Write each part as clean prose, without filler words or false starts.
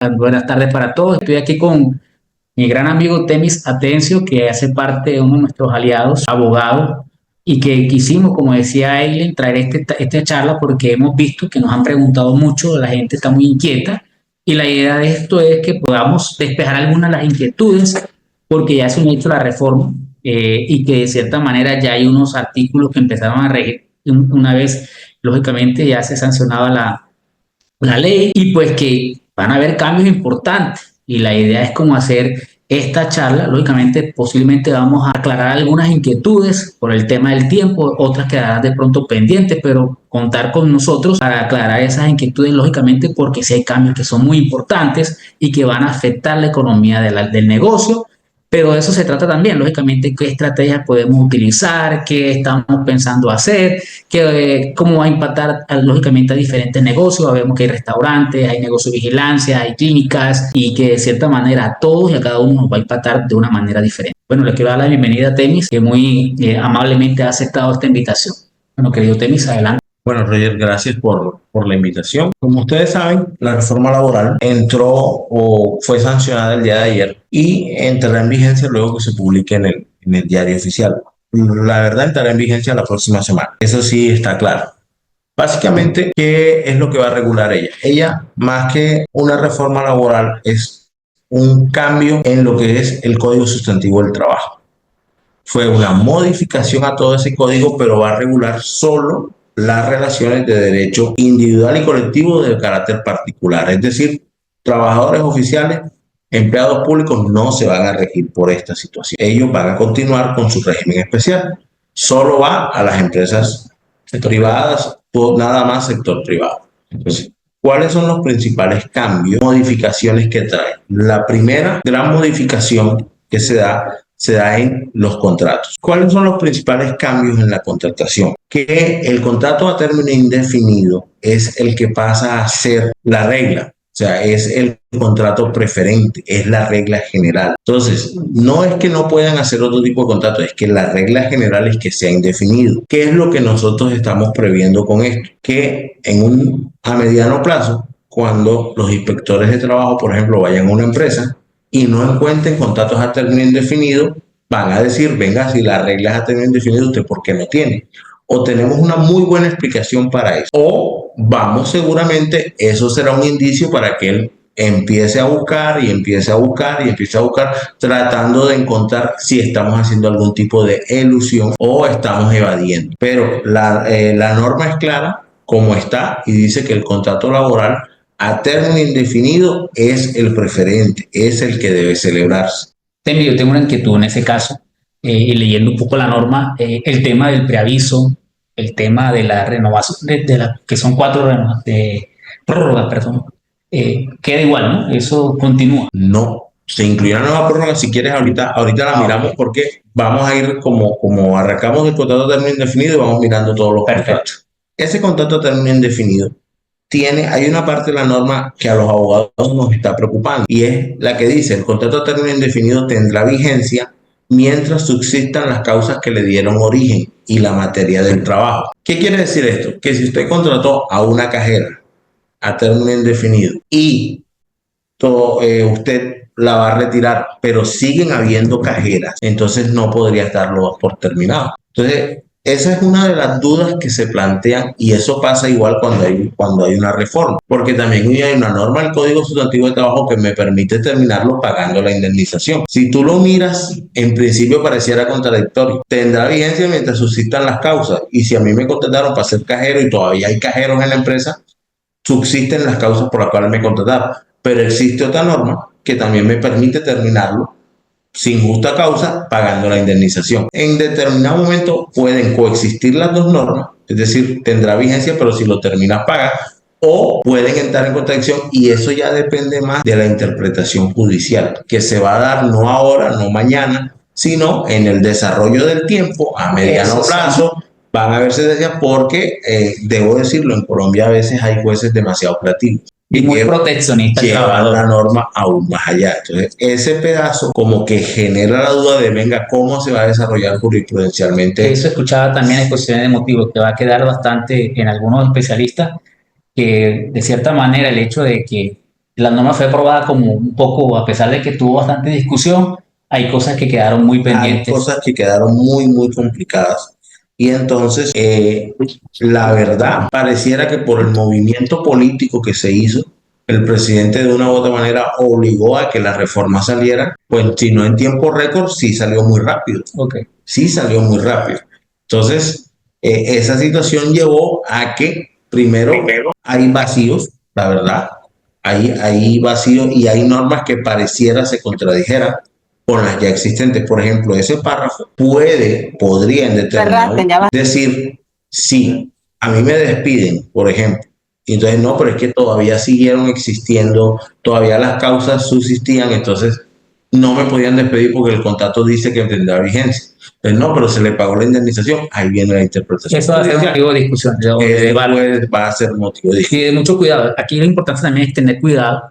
Buenas tardes para todos. Estoy aquí con mi gran amigo Temis Atencio, que hace parte de uno de nuestros aliados, abogados, y que quisimos, como decía Eileen, traer esta charla porque hemos visto que nos han preguntado mucho, la gente está muy inquieta, y la idea de esto es que podamos despejar algunas de las inquietudes, porque ya se ha hecho la reforma y que de cierta manera ya hay unos artículos que empezaron a regir una vez, lógicamente, ya se sancionaba la ley y pues que van a haber cambios importantes y la idea es como hacer esta charla, lógicamente posiblemente vamos a aclarar algunas inquietudes por el tema del tiempo, otras quedarán de pronto pendientes, pero contar con nosotros para aclarar esas inquietudes, lógicamente porque si hay cambios que son muy importantes y que van a afectar la economía del negocio, pero de eso se trata también, lógicamente, qué estrategias podemos utilizar, qué estamos pensando hacer, cómo va a impactar lógicamente a diferentes negocios. Sabemos que hay restaurantes, hay negocios de vigilancia, hay clínicas y que de cierta manera a todos y a cada uno nos va a impactar de una manera diferente. Bueno, le quiero dar la bienvenida a Temis, que muy amablemente ha aceptado esta invitación. Bueno, querido Temis, adelante. Bueno, Roger, gracias por la invitación. Como ustedes saben, la reforma laboral entró o fue sancionada el día de ayer y entrará en vigencia luego que se publique en el diario oficial. La verdad, entrará en vigencia la próxima semana. Eso sí está claro. Básicamente, ¿qué es lo que va a regular ella? Ella, más que una reforma laboral, es un cambio en lo que es el Código Sustantivo del Trabajo. Fue una modificación a todo ese código, pero va a regular solo las relaciones de derecho individual y colectivo de carácter particular. Es decir, trabajadores oficiales, empleados públicos no se van a regir por esta situación. Ellos van a continuar con su régimen especial. Solo va a las empresas privadas, nada más sector privado. Entonces, ¿cuáles son los principales cambios, modificaciones que trae? La primera gran modificación que se da en los contratos. ¿Cuáles son los principales cambios en la contratación? Que el contrato a término indefinido es el que pasa a ser la regla, o sea, es el contrato preferente, es la regla general. Entonces, no es que no puedan hacer otro tipo de contrato, es que la regla general es que sea indefinido. ¿Qué es lo que nosotros estamos previendo con esto? Que a mediano plazo, cuando los inspectores de trabajo, por ejemplo, vayan a una empresa y no encuentren contratos a término indefinido, van a decir, venga, si la regla es a término indefinido, ¿usted por qué no tiene? O tenemos una muy buena explicación para eso. O vamos seguramente, eso será un indicio para que él empiece a buscar y empiece a buscar y empiece a buscar, tratando de encontrar si estamos haciendo algún tipo de elusión o estamos evadiendo. Pero la norma es clara, como está, y dice que el contrato laboral a término indefinido es el preferente, es el que debe celebrarse. Yo tengo una inquietud en ese caso, y leyendo un poco la norma, el tema del preaviso, el tema de la renovación, que son prórrogas, perdón, queda igual, ¿no? Eso continúa. No, se incluye una nueva prórroga, si quieres ahorita la miramos porque vamos a ir como arrancamos el contrato a término indefinido y vamos mirando todos los contratos. Ese contrato a término indefinido hay una parte de la norma que a los abogados nos está preocupando y es la que dice: el contrato a término indefinido tendrá vigencia mientras subsistan las causas que le dieron origen y la materia del trabajo. ¿Qué quiere decir esto? Que si usted contrató a una cajera a término indefinido y usted la va a retirar, pero siguen habiendo cajeras, entonces no podría darlo por terminado. Entonces, esa es una de las dudas que se plantean y eso pasa igual cuando hay una reforma, porque también hay una norma del Código Sustantivo de Trabajo que me permite terminarlo pagando la indemnización. Si tú lo miras, en principio pareciera contradictorio. Tendrá vigencia mientras subsistan las causas y si a mí me contrataron para ser cajero y todavía hay cajeros en la empresa, subsisten las causas por las cuales me contrataron. Pero existe otra norma que también me permite terminarlo sin justa causa, pagando la indemnización. En determinado momento pueden coexistir las dos normas, es decir, tendrá vigencia, pero si lo terminas pagas, o pueden entrar en contradicción y eso ya depende más de la interpretación judicial, que se va a dar no ahora, no mañana, sino en el desarrollo del tiempo, a mediano plazo. Van a verse desde porque, debo decirlo, en Colombia a veces hay jueces demasiado creativos. Y muy proteccionista. Llevan la norma aún más allá. Entonces, ese pedazo como que genera la duda de, venga, ¿cómo se va a desarrollar jurisprudencialmente? Eso escuchaba también exposiciones de motivos, que va a quedar bastante en algunos especialistas, que de cierta manera el hecho de que La norma fue aprobada como un poco, a pesar de que tuvo bastante discusión, hay cosas que quedaron muy Hay pendientes. cosas que quedaron muy, muy complicadas. Y entonces, la verdad, pareciera que por el movimiento político que se hizo, el presidente de una u otra manera obligó a que la reforma saliera, pues si no en tiempo récord, sí salió muy rápido. Ok. Sí salió muy rápido. Entonces, esa situación llevó a que primero hay vacíos, la verdad, hay vacíos y hay normas que pareciera se contradijeran con las ya existentes. Por ejemplo, ese párrafo podría en determinado decir, sí, a mí me despiden, por ejemplo. Y entonces, no, pero es que todavía siguieron existiendo, todavía las causas subsistían, entonces no me podían despedir porque el contrato dice que tendrá vigencia. Entonces, no, pero se le pagó la indemnización, ahí viene la interpretación. Eso va a ser un motivo de discusión, de debate. Va a ser motivo de discusión. Y de mucho cuidado. Aquí lo importante también es tener cuidado.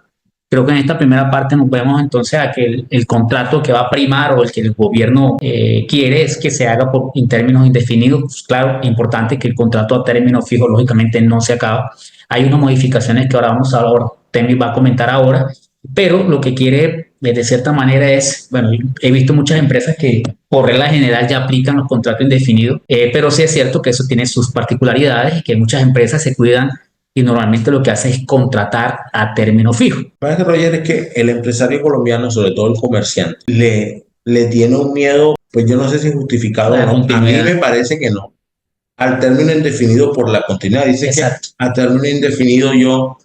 Creo que en esta primera parte nos vemos entonces a que el contrato que va a primar o el que el gobierno quiere es que se haga en términos indefinidos. Pues claro, importante que el contrato a término fijo lógicamente no se acaba. Hay unas modificaciones que ahora vamos a ver, Temi va a comentar ahora, pero lo que quiere de cierta manera es, bueno, he visto muchas empresas que por regla general ya aplican los contratos indefinidos, pero sí es cierto que eso tiene sus particularidades y que muchas empresas se cuidan y normalmente lo que hace es contratar a término fijo. Para que Roger, es que el empresario colombiano, sobre todo el comerciante, le tiene un miedo, pues yo no sé si justificado o no, a mí me parece que no, al término indefinido por la continuidad. Dice exacto, que a término indefinido yo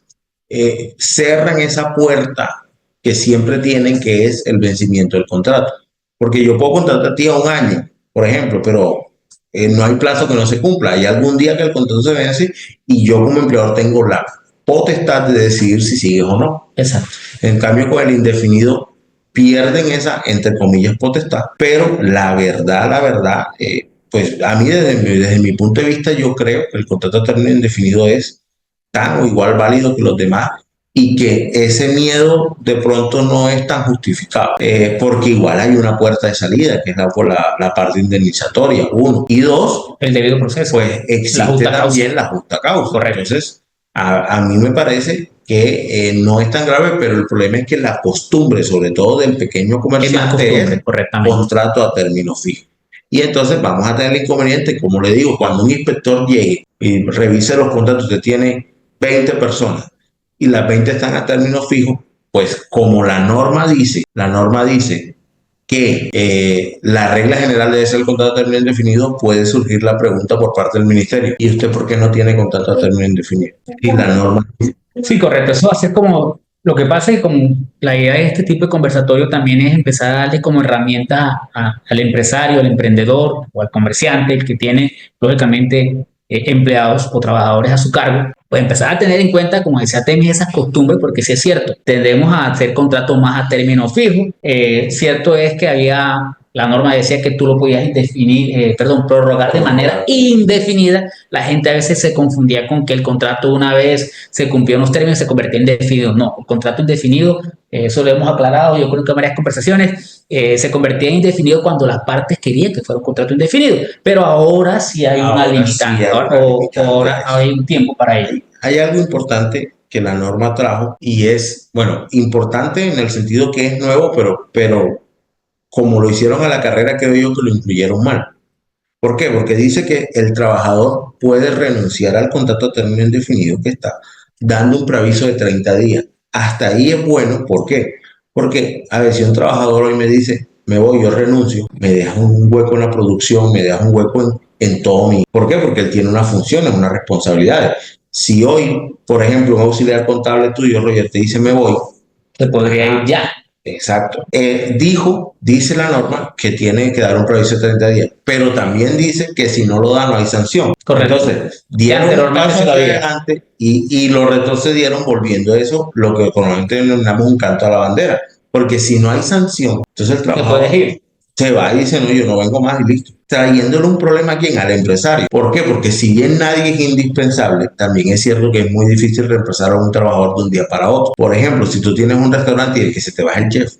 cerran esa puerta que siempre tienen, que es el vencimiento del contrato. Porque yo puedo contratar a ti a un año, por ejemplo, pero no hay plazo que no se cumpla. Hay algún día que el contrato se vence y yo como empleador tengo la potestad de decidir si sigues o no. Exacto. En cambio, con el indefinido pierden esa, entre comillas, potestad. Pero la verdad, pues a mí desde mi punto de vista, yo creo que el contrato a término indefinido es tan o igual válido que los demás y que ese miedo de pronto no es tan justificado, porque igual hay una puerta de salida, que es la parte indemnizatoria, uno. Y dos, el debido proceso. Pues existe también la justa causa. Correcto. Entonces, a mí me parece que no es tan grave, pero el problema es que la costumbre, sobre todo del pequeño comerciante, es contrato a término fijo. Y entonces vamos a tener el inconveniente, como le digo, cuando un inspector llegue y revise los contratos, usted tiene 20 personas y las 20 están a término fijo, pues como la norma dice que la regla general debe ser el contrato a término indefinido, puede surgir la pregunta por parte del ministerio: ¿y usted por qué no tiene contrato a término indefinido? Y la norma dice. Sí, correcto. Eso va a ser como, lo que pasa es que como la idea de este tipo de conversatorio también es empezar a darle como herramientas al empresario, al emprendedor o al comerciante, el que tiene lógicamente empleados o trabajadores a su cargo, pues empezar a tener en cuenta, como decía Temi, esas costumbres, porque sí es cierto, tendemos a hacer contratos más a término fijo. Cierto es que la norma decía que tú lo podías prorrogar de manera indefinida. La gente a veces se confundía con que el contrato, una vez se cumplió unos términos, se convertía en indefinido. No, el contrato indefinido, eso lo hemos aclarado, yo creo que en varias conversaciones, se convertía en indefinido cuando las partes querían que fuera un contrato indefinido, pero ahora sí hay una limitante, ahora hay un tiempo para ello. Hay algo importante que la norma trajo y es, bueno, importante en el sentido que es nuevo, pero como lo hicieron a la carrera, creo yo que lo incluyeron mal. ¿Por qué? Porque dice que el trabajador puede renunciar al contrato a término indefinido que está, dando un preaviso de 30 días. Hasta ahí es bueno. ¿Por qué? Porque, a ver, si un trabajador hoy me dice, me voy, yo renuncio, me deja un hueco en la producción, me deja un hueco en todo mi... ¿Por qué? Porque él tiene unas funciones, unas responsabilidades. Si hoy, por ejemplo, un auxiliar contable tuyo, Roger, te dice, me voy, te podría ir ya. Exacto. Dice la norma que tiene que dar un preaviso de 30 días, pero también dice que si no lo da no hay sanción. Correcto. Entonces, dieron un paso hacia adelante y lo retrocedieron volviendo a eso, lo que económicamente denominamos un canto a la bandera. Porque si no hay sanción, entonces el trabajador se va y dice, no, yo no vengo más y listo. Trayéndole un problema a quién, al empresario. ¿Por qué? Porque si bien nadie es indispensable, también es cierto que es muy difícil reemplazar a un trabajador de un día para otro. Por ejemplo, si tú tienes un restaurante y el que se te va el chef,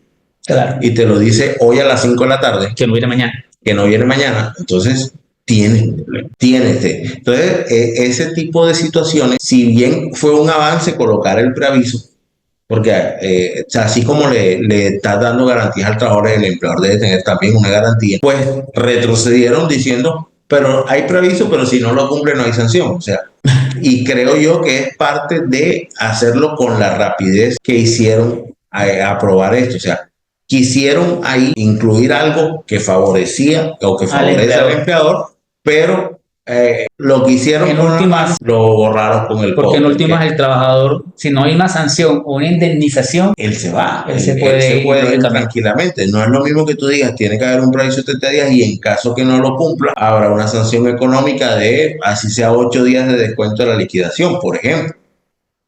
claro, y te lo dice hoy a las 5 de la tarde, que no viene mañana, entonces tienes. Entonces, ese tipo de situaciones, si bien fue un avance colocar el preaviso, Porque o sea, así como le estás dando garantías al trabajador, el empleador debe tener también una garantía. Pues retrocedieron diciendo, pero hay preaviso, pero si no lo cumple no hay sanción. O sea, y creo yo que es parte de hacerlo con la rapidez que hicieron a aprobar esto. O sea, quisieron ahí incluir algo que favorecía o que al favorece al empleador. empleador, pero lo que hicieron En con la últimas, mano lo borraron con el porque en codo, últimas porque el trabajador, si no hay una sanción o una indemnización, él se va, él se él se puede ir puede ir lógicamente. tranquilamente. No es lo mismo que tú digas, tiene que haber un preaviso de 30 días y en caso que no lo cumpla, habrá una sanción económica de, así sea, 8 días de descuento de la liquidación, por ejemplo.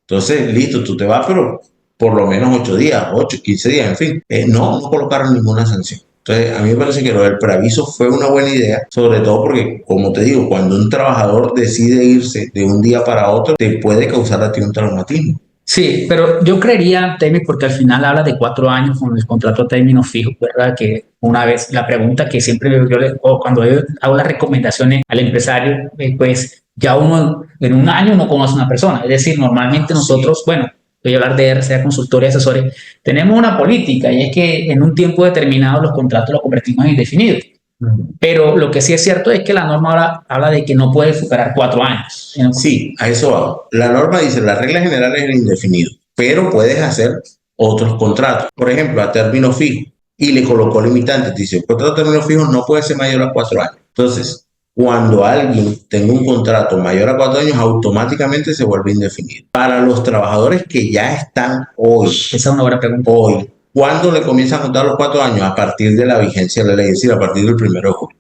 Entonces, listo, tú te vas, pero por lo menos 8 días, 8, 15 días, en fin. No colocaron ninguna sanción. Entonces, a mí me parece que lo del preaviso fue una buena idea, sobre todo porque, como te digo, cuando un trabajador decide irse de un día para otro, te puede causar a ti un traumatismo. Sí, pero yo creería, Temi, porque al final habla de 4 años con el contrato a término fijo, ¿verdad? Que una vez la pregunta que siempre yo le, o cuando yo hago las recomendaciones al empresario, pues ya uno en un año no conoce a una persona. Es decir, normalmente Sí. nosotros, bueno, voy a hablar de RCA Consultoría y Asesores, tenemos una política y es que en un tiempo determinado los contratos los convertimos en indefinidos. Pero lo que sí es cierto es que la norma ahora habla de que no puede superar 4 años. Sí, a eso va. La norma dice, la regla general es el indefinido, pero puedes hacer otros contratos. Por ejemplo, a término fijo. Y le colocó limitantes. Dice, el contrato a término fijo no puede ser mayor a 4 años. Entonces, cuando alguien tenga un contrato mayor a 4 años, automáticamente se vuelve indefinido. Para los trabajadores que ya están hoy, Esa es una buena pregunta. ¿cuándo le comienzan a contar los 4 años? A partir de la vigencia de la ley, es decir, a partir del 1 de julio.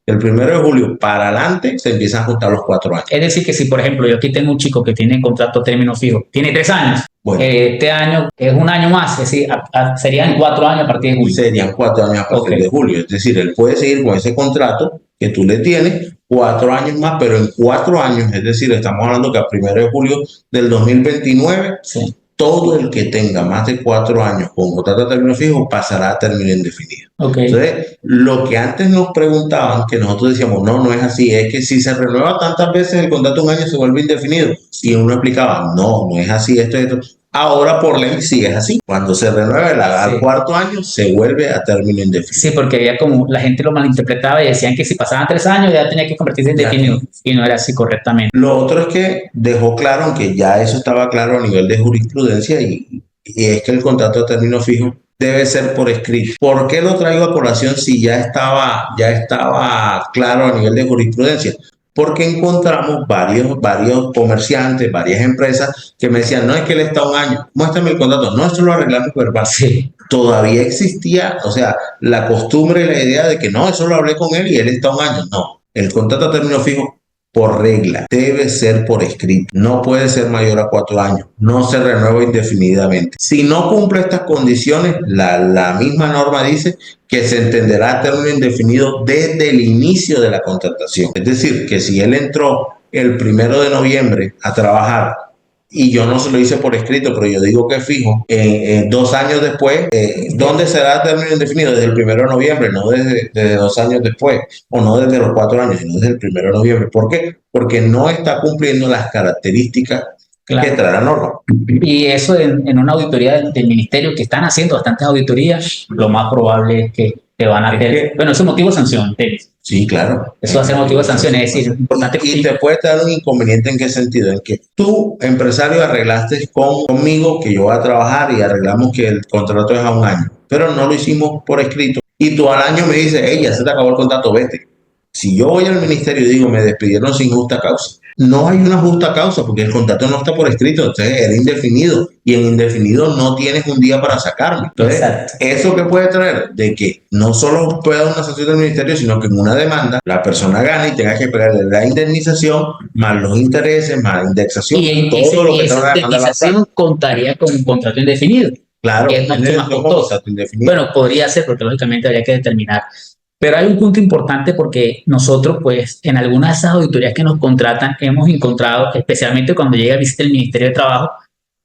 El 1 de julio para adelante se empiezan a contar los 4 años. Es decir, que si, por ejemplo, yo aquí tengo un chico que tiene contrato a término fijo, tiene 3 años, Bueno, este año es un año más, es decir, serían 4 años a partir de julio. serían 4 años a partir Ok. de julio. Es decir, él puede seguir con ese contrato que tú le tienes 4 años más, pero en 4 años, es decir, estamos hablando que a 1 de julio del 2029, Sí. todo el que tenga más de 4 años con contrato a término fijo pasará a término indefinido. Ok. Entonces, lo que antes nos preguntaban, que nosotros decíamos, no, no es así, es que si se renueva tantas veces el contrato un año se vuelve indefinido. Y uno explicaba, no, no es así, esto y esto. Ahora por ley sí es así. Cuando se renueva al Sí. cuarto año se vuelve a término indefinido. Sí, porque había como la gente lo malinterpretaba y decían que si pasaban 3 años ya tenía que convertirse en Ya. indefinido y no era así correctamente. Lo otro es que dejó claro que ya eso estaba claro a nivel de jurisprudencia y es que el contrato a término fijo debe ser por escrito. ¿Por qué lo traigo a colación si ya estaba claro a nivel de jurisprudencia? Porque encontramos varios comerciantes, varias empresas que me decían, no es que él está un año, muéstrame el contrato, no, esto lo arreglamos verbal. Sí. Todavía existía, o sea, la costumbre y la idea de que no, eso lo hablé con él y él está un año. No, el contrato a término fijo por regla debe ser por escrito, no puede ser mayor a 4 años, no se renueva indefinidamente. Si no cumple estas condiciones, la misma norma dice que se entenderá a término indefinido desde el inicio de la contratación. Es decir, que si él entró el 1 de noviembre a trabajar y yo no se lo hice por escrito, pero yo digo que fijo, 2 años después, ¿dónde será el término indefinido? Desde el 1 de noviembre, no desde 2 años después, o no desde los 4 años, sino desde el 1 de noviembre. ¿Por qué? Porque no está cumpliendo las características que trae la norma. Y eso en una auditoría del ministerio, que están haciendo bastantes auditorías, lo más probable es que te van a hacer. Bueno, eso es motivo de sanción, Tenis. Sí, claro. Eso va a ser motivo de sanción, es decir, es importante. Y te puede dar un inconveniente en qué sentido, en que tú, empresario, arreglaste conmigo que yo voy a trabajar y arreglamos que el contrato es a un año, pero no lo hicimos por escrito. Y tú al año me dices, hey, ya se te acabó el contrato, vete. Si yo voy al ministerio y digo, me despidieron sin justa causa, no hay una justa causa porque el contrato no está por escrito, entonces era indefinido y en indefinido no tienes un día para sacarme. Entonces, Exacto. ¿eso qué puede traer? De que no solo pueda dar una sanción del ministerio, sino que en una demanda la persona gane y tenga que pagarle la indemnización, más los intereses, más la indexación, todo lo que esa está en la demanda. indemnización contaría con un contrato indefinido. Claro, Que es mucho más costoso. Bueno, podría ser, porque lógicamente habría que determinar. Pero hay un punto importante porque nosotros, pues, en algunas de esas auditorías que nos contratan, hemos encontrado, especialmente cuando llega a visitar el Ministerio de Trabajo,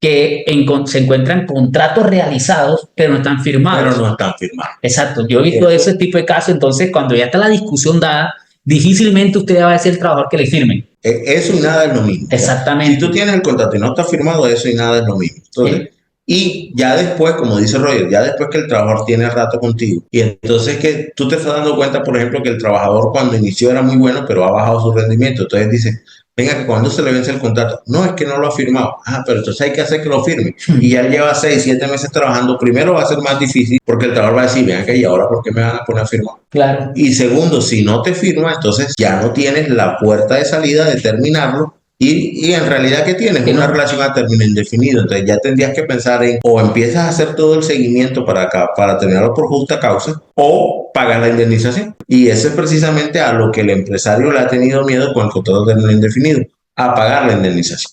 que se encuentran contratos realizados, pero no están firmados. Pero no están firmados. Exacto. Yo he visto ese tipo de casos, entonces, cuando ya está la discusión dada, difícilmente usted va a decir al trabajador que le firmen. Eso y nada es lo mismo. Exactamente. Si tú tienes el contrato y no está firmado, eso y nada es lo mismo. Entonces, Y ya después, como dice Roger, ya después que el trabajador tiene rato contigo, y entonces que tú te estás dando cuenta, por ejemplo, que el trabajador cuando inició era muy bueno, pero ha bajado su rendimiento. Entonces dice, venga, que cuando se le vence el contrato, no, es que no lo ha firmado. Ah, pero entonces hay que hacer que lo firme. Y ya él lleva 6, 7 meses trabajando. Primero va a ser más difícil porque el trabajador va a decir, venga, que y ahora, ¿por qué me van a poner a firmar? Claro. Y segundo, si no te firma, entonces ya no tienes la puerta de salida de terminarlo. Y en realidad, ¿qué tienes? Que Una no, relación a término indefinido. Entonces ya tendrías que pensar en o empiezas a hacer todo el seguimiento para acá, para terminarlo por justa causa, o pagas la indemnización. Y eso es precisamente a lo que el empresario le ha tenido miedo con el contrato a término indefinido, a pagar la indemnización.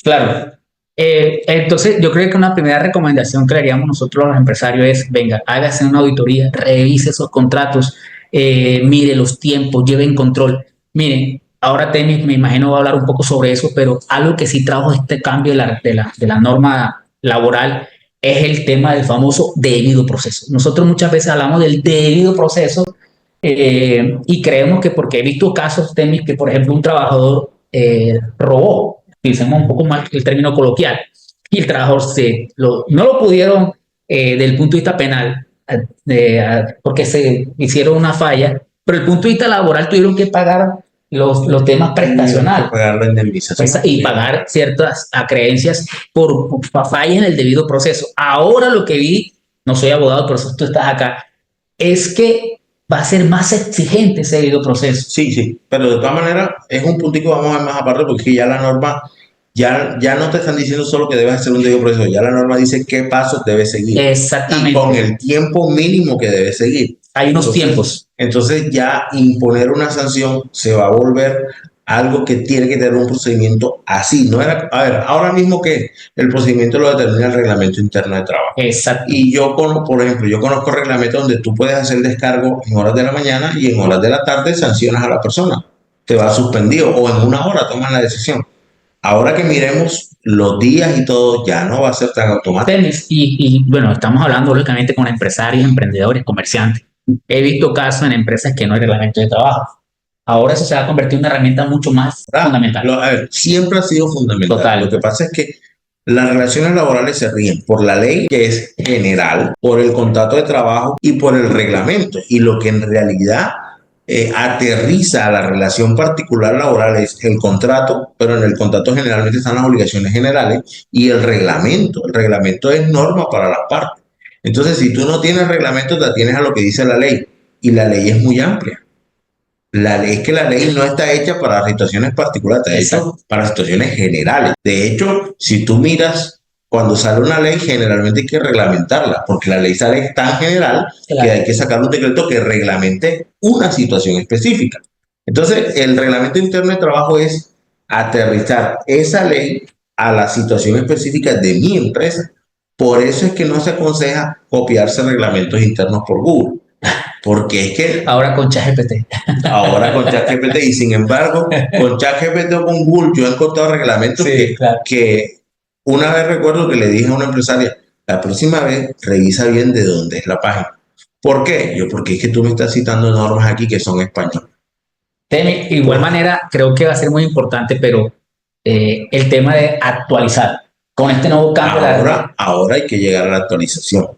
claro. Entonces, yo creo que una primera recomendación que le haríamos nosotros a los empresarios es, venga, hágase una auditoría, revise esos contratos, mire los tiempos, lleven control. Miren, ahora Temi, me imagino va a hablar un poco sobre eso, pero algo que sí trajo este cambio de la norma laboral es el tema del famoso debido proceso. Nosotros muchas veces hablamos del debido proceso y creemos que porque he visto casos, Temi, que por ejemplo un trabajador robó, utilicemos un poco mal el término coloquial, y el trabajador no lo pudieron, del punto de vista penal, porque se hicieron una falla, pero el punto de vista laboral tuvieron que pagar los temas prestacionales Pagar la indemnización. y pagar ciertas acreencias por fallas en el debido proceso. Ahora lo que vi, no soy abogado, por eso tú estás acá, es que va a ser más exigente ese debido proceso. Sí, sí, pero de todas maneras es un puntico, vamos a ver más aparte, porque ya la norma, ya no te están diciendo solo que debes hacer un debido proceso, ya la norma dice qué pasos debes seguir y con Exactamente. el tiempo mínimo que debes seguir. Hay unos tiempos. Entonces ya imponer una sanción se va a volver algo que tiene que tener un procedimiento así. No era, a ver, ahora mismo que el procedimiento lo determina el reglamento interno de trabajo. Exacto. Y yo, por ejemplo, yo conozco reglamentos donde tú puedes hacer descargo en horas de la mañana y en horas de la tarde sancionas a la persona. Te va suspendido o en una hora toman la decisión. Ahora que miremos los días y todo, ya no va a ser tan automático. Bueno, estamos hablando lógicamente con empresarios, emprendedores, comerciantes. He visto casos en empresas que no hay reglamento de trabajo. Ahora eso se va a convertir en una herramienta mucho más fundamental. A ver, siempre ha sido fundamental. Total. Lo que pasa es que las relaciones laborales se rigen por la ley, que es general, por el contrato de trabajo y por el reglamento. Y lo que en realidad aterriza a la relación particular laboral es el contrato, pero en el contrato generalmente están las obligaciones generales y el reglamento. El reglamento es norma para las partes. Entonces, si tú no tienes reglamento, te atienes a lo que dice la ley. Y la ley es muy amplia. La ley es que la ley no está hecha para situaciones particulares, está hecha para situaciones generales. De hecho, si tú miras, cuando sale una ley, generalmente hay que reglamentarla, porque la ley sale tan general que hay que sacar un decreto que reglamente una situación específica. Entonces, el reglamento interno de trabajo es aterrizar esa ley a la situación específica de mi empresa. Por eso es que no se aconseja copiarse reglamentos internos por Google. Porque es que ahora con ChatGPT. Ahora con ChatGPT y sin embargo, con ChatGPT o con Google yo he encontrado reglamentos que una vez recuerdo que le dije a una empresaria, la próxima vez revisa bien de dónde es la página. ¿Por qué? Porque es que tú me estás citando normas aquí que son españolas. De igual manera, creo que va a ser muy importante, pero el tema de actualizar con este nuevo cambio. Ahora hay que llegar a la actualización.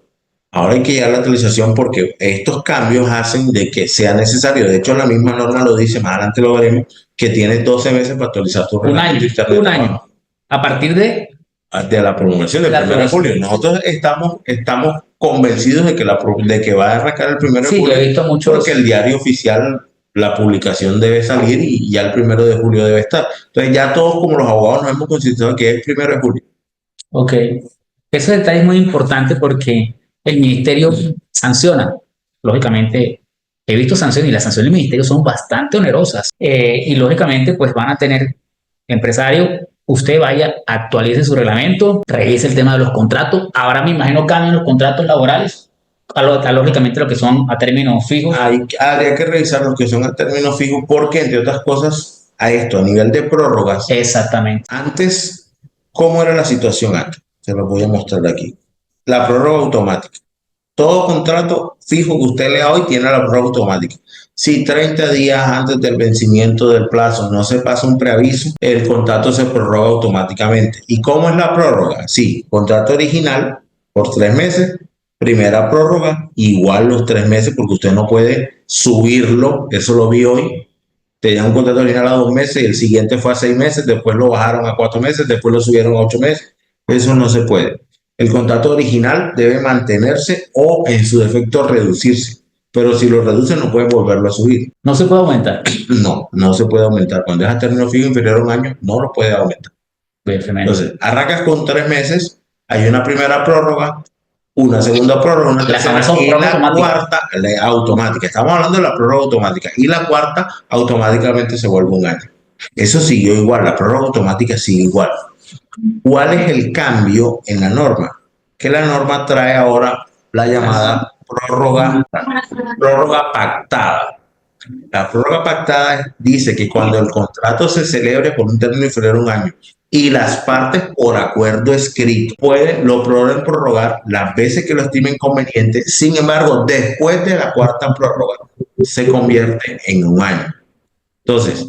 Ahora hay que llegar a la actualización porque estos cambios hacen de que sea necesario. De hecho, la misma norma lo dice, más adelante lo veremos, que tienes 12 meses para actualizar tu reglamento interno. Un año. A partir de la promulgación del 1 de julio. Nosotros estamos convencidos de que va a arrancar el 1 de julio. He visto muchos. Porque el diario oficial, la publicación debe salir y ya el 1 de julio debe estar. Entonces ya todos como los abogados nos hemos considerado que es el 1 de julio. Ok. Ese detalle es muy importante porque el ministerio sanciona. Lógicamente, he visto sanciones y las sanciones del ministerio son bastante onerosas. Y lógicamente, pues van a tener empresario, usted vaya, actualice su reglamento, revise el tema de los contratos. Ahora me imagino cambian los contratos laborales lógicamente lo que son a términos fijos. Habría que revisar los que son a términos fijos porque, entre otras cosas, a nivel de prórrogas. Exactamente. Antes, ¿cómo era la situación antes? Se lo voy a mostrar aquí. La prórroga automática. Todo contrato fijo que usted lea hoy tiene la prórroga automática. Si 30 días antes del vencimiento del plazo no se pasa un preaviso, el contrato se prorroga automáticamente. ¿Y cómo es la prórroga? Sí, contrato original por 3 meses, primera prórroga, igual los 3 meses, porque usted no puede subirlo, eso lo vi hoy. Tenía un contrato original a 2 meses y el siguiente fue a 6 meses, después lo bajaron a 4 meses, después lo subieron a 8 meses. Eso no se puede. El contrato original debe mantenerse o en su defecto reducirse, pero si lo reducen no pueden volverlo a subir. No se puede aumentar. No, no se puede aumentar. Cuando es a término fijo inferior a un año, no lo puede aumentar. Perfecto. Entonces, arrancas con 3 meses, hay una primera prórroga, una segunda prórroga, una tercera y la cuarta automática. Estamos hablando de la prórroga automática y la cuarta automáticamente se vuelve un año. Eso siguió igual, la prórroga automática sigue igual. ¿Cuál es el cambio en la norma? Que la norma trae ahora la llamada prórroga pactada. La prórroga pactada dice que cuando el contrato se celebre por un término inferior a un año y las partes por acuerdo escrito lo pueden prorrogar las veces que lo estimen conveniente. Sin embargo, después de la cuarta prórroga se convierte en un año. Entonces,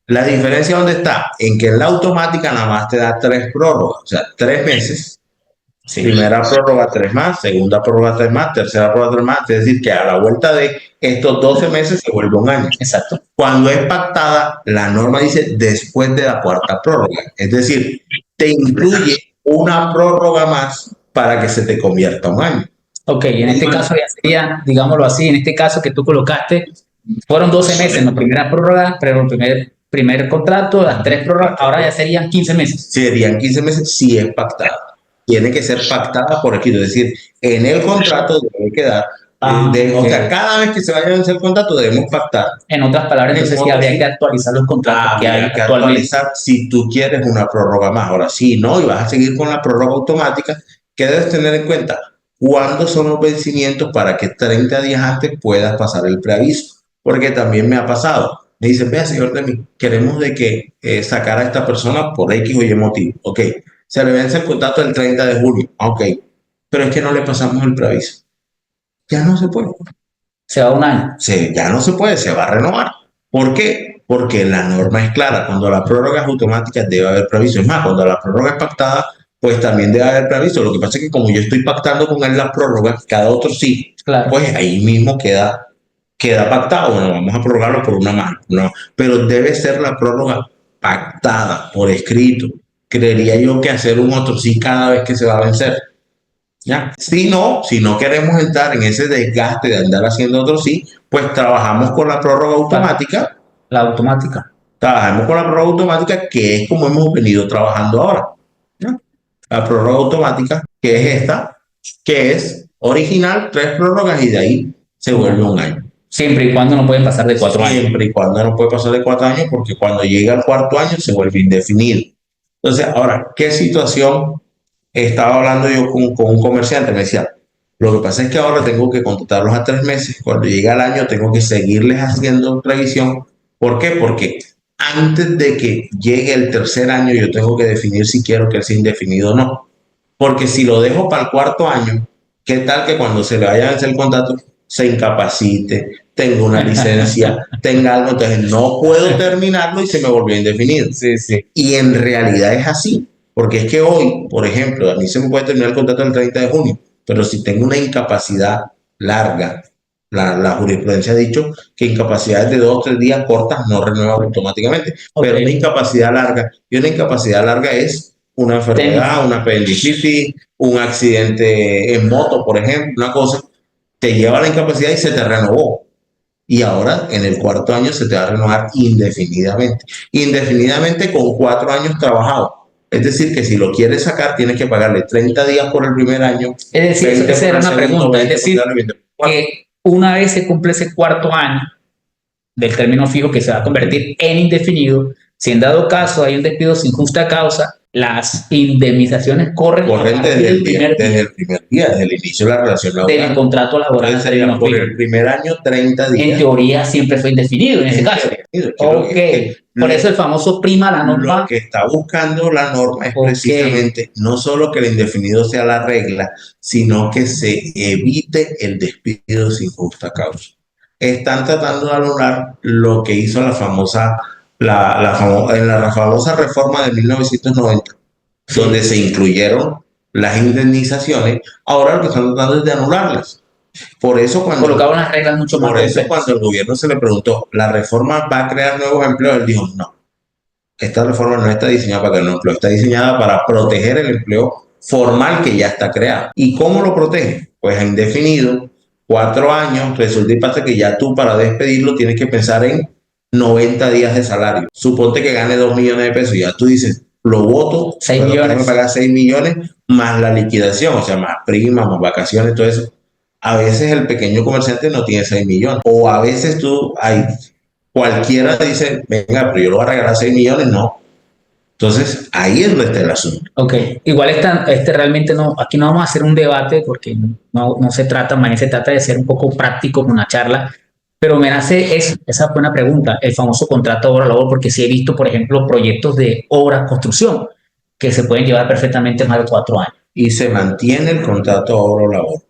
la diferencia dónde está, en que en la automática nada más te da 3 prórrogas, o sea, 3 meses. Sí. Primera prórroga 3 más, segunda prórroga 3 más, tercera prórroga 3 más, es decir, que a la vuelta de estos 12 meses se vuelve un año. Exacto. Cuando es pactada, la norma dice después de la cuarta prórroga, es decir, te incluye una prórroga más para que se te convierta un año. Ok, en este caso ya sería, digámoslo así, en este caso que tú colocaste, fueron 12 meses en la primera prórroga, pero el primer contrato, las 3 prórrogas, ahora ya serían 15 meses. Serían 15 meses si es pactada. Tiene que ser pactada por escrito, es decir, en el contrato debe quedar, o sea, cada vez que se vaya a vencer el contrato debemos pactar. En otras palabras, entonces sí habría que actualizar los contratos que hay que actualizar si tú quieres una prórroga más. Ahora, sí, no, y vas a seguir con la prórroga automática, ¿qué debes tener en cuenta? ¿Cuándo son los vencimientos para que 30 días antes puedas pasar el preaviso? Porque también me ha pasado. Me dicen, vea, señor Demi, queremos de que sacar a esta persona por X o Y motivo. Ok, se le vence el contrato el 30 de julio. Ok, pero es que no le pasamos el preaviso. Ya no se puede. Se va un año. Ya no se puede, se va a renovar. ¿Por qué? Porque la norma es clara. Cuando la prórroga es automática debe haber preaviso. Es más, cuando la prórroga es pactada, pues también debe haber preaviso. Lo que pasa es que como yo estoy pactando con él la prórroga, cada otro sí, claro, pues ahí mismo queda pactado. Bueno, vamos a prorrogarlo por una mano. No, pero debe ser la prórroga pactada por escrito. Creería yo que hacer un otro sí cada vez que se va a vencer. ¿Ya? Si no queremos entrar en ese desgaste de andar haciendo otro sí, pues trabajamos con la prórroga automática. La automática. Trabajamos con la prórroga automática, que es como hemos venido trabajando ahora. ¿Ya? La prórroga automática, que es esta, que es original, 3 prórrogas y de ahí se vuelve un año. Siempre y cuando no pueden pasar de 4 años. Siempre y cuando no puede pasar de 4 años, porque cuando llega al cuarto año se vuelve indefinido. Entonces, ahora, ¿qué situación? Estaba hablando yo con un comerciante, me decía, lo que pasa es que ahora tengo que contratarlos a 3 meses, cuando llega el año tengo que seguirles haciendo revisión. ¿Por qué? Porque antes de que llegue el tercer año yo tengo que definir si quiero que sea indefinido o no. Porque si lo dejo para el cuarto año, ¿qué tal que cuando se le vaya a vencer el contrato se incapacite, tenga una licencia, tenga algo? Entonces no puedo terminarlo y se me volvió indefinido. Sí, sí. Y en realidad es así. Porque es que hoy, por ejemplo, a mí se me puede terminar el contrato el 30 de junio, pero si tengo una incapacidad larga, la jurisprudencia ha dicho que incapacidades de 2 o 3 días cortas no renuevan automáticamente, pero una incapacidad larga, y una incapacidad larga es una enfermedad, una apendicitis, un accidente en moto, por ejemplo, una cosa, te lleva a la incapacidad y se te renovó. Y ahora en el cuarto año se te va a renovar indefinidamente. Indefinidamente con 4 años trabajados. Es decir, que si lo quieres sacar, tienes que pagarle 30 días por el primer año. Es decir, esa era una pregunta. Es decir, que una vez se cumple ese cuarto año del término fijo que se va a convertir en indefinido, si en dado caso hay un despido sin justa causa, Las indemnizaciones corren a Corren partir del primer desde día el primer día, desde el inicio de la relación del laboral. contrato laboral Entonces sería anterior por firme. el primer año 30 En días. teoría siempre fue indefinido en ese caso. Ok, por eso el famoso prima la Lo norma. que está buscando la norma es Ok, precisamente no solo que el indefinido sea la regla, sino que se evite el despido sin justa causa. Están tratando de anular lo que hizo en la famosa reforma de 1990, sí, donde se incluyeron las indemnizaciones. Ahora lo que están tratando es de anularlas. Por eso colocar unas reglas mucho más complejas. cuando el gobierno se le preguntó, ¿la reforma va a crear nuevos empleos? Él dijo, no, esta reforma no está diseñada para crear un empleo, está diseñada para proteger el empleo formal que ya está creado. ¿Y cómo lo protege? Pues a indefinido, 4 años, resulta y pasa que ya tú para despedirlo tienes que pensar en 90 días de salario. Suponte que gane 2 millones de pesos, ya tú dices, lo voto, 6 pero tengo que millones. pagar 6 millones más la liquidación, o sea, más primas, más vacaciones, todo eso. A veces el pequeño comerciante no tiene 6 millones. O a veces cualquiera dice, venga, pero yo lo voy a regalar 6 millones, no. Entonces, ahí es donde está el asunto. Ok, igual realmente no, aquí no vamos a hacer un debate porque no se trata, más bien se trata de ser un poco práctico con la charla, pero me nace esa buena pregunta, el famoso contrato obra-labor, porque sí he visto, por ejemplo, proyectos de obra, construcción, que se pueden llevar perfectamente más de 4 años. Y se mantiene el contrato obra-labor.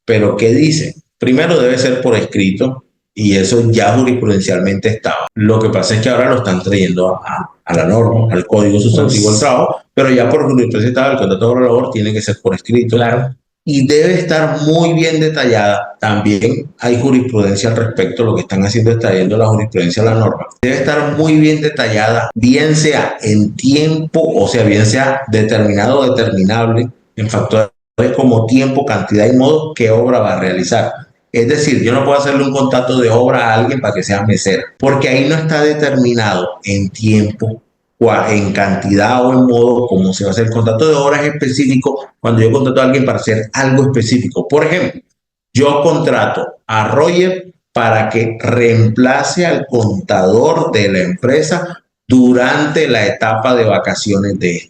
Pero, ¿qué dice? Primero debe ser por escrito y eso ya jurisprudencialmente estaba. Lo que pasa es que ahora lo están trayendo a la norma, al Código Sustantivo del Trabajo, pero ya por jurisprudencia estaba el contrato obra-labor, tiene que ser por escrito. Claro. Y debe estar muy bien detallada. También hay jurisprudencia al respecto, lo que están haciendo es trayendo la jurisprudencia a la norma. Debe estar muy bien detallada, bien sea en tiempo, o sea, bien sea determinado o determinable en factores como tiempo, cantidad y modo, qué obra va a realizar. Es decir, yo no puedo hacerle un contrato de obra a alguien para que sea mesera, porque ahí no está determinado en tiempo, en cantidad o en modo cómo se va a hacer. El contrato de obra es específico cuando yo contrato a alguien para hacer algo específico. Por ejemplo, yo contrato a Roger para que reemplace al contador de la empresa durante la etapa de vacaciones de él.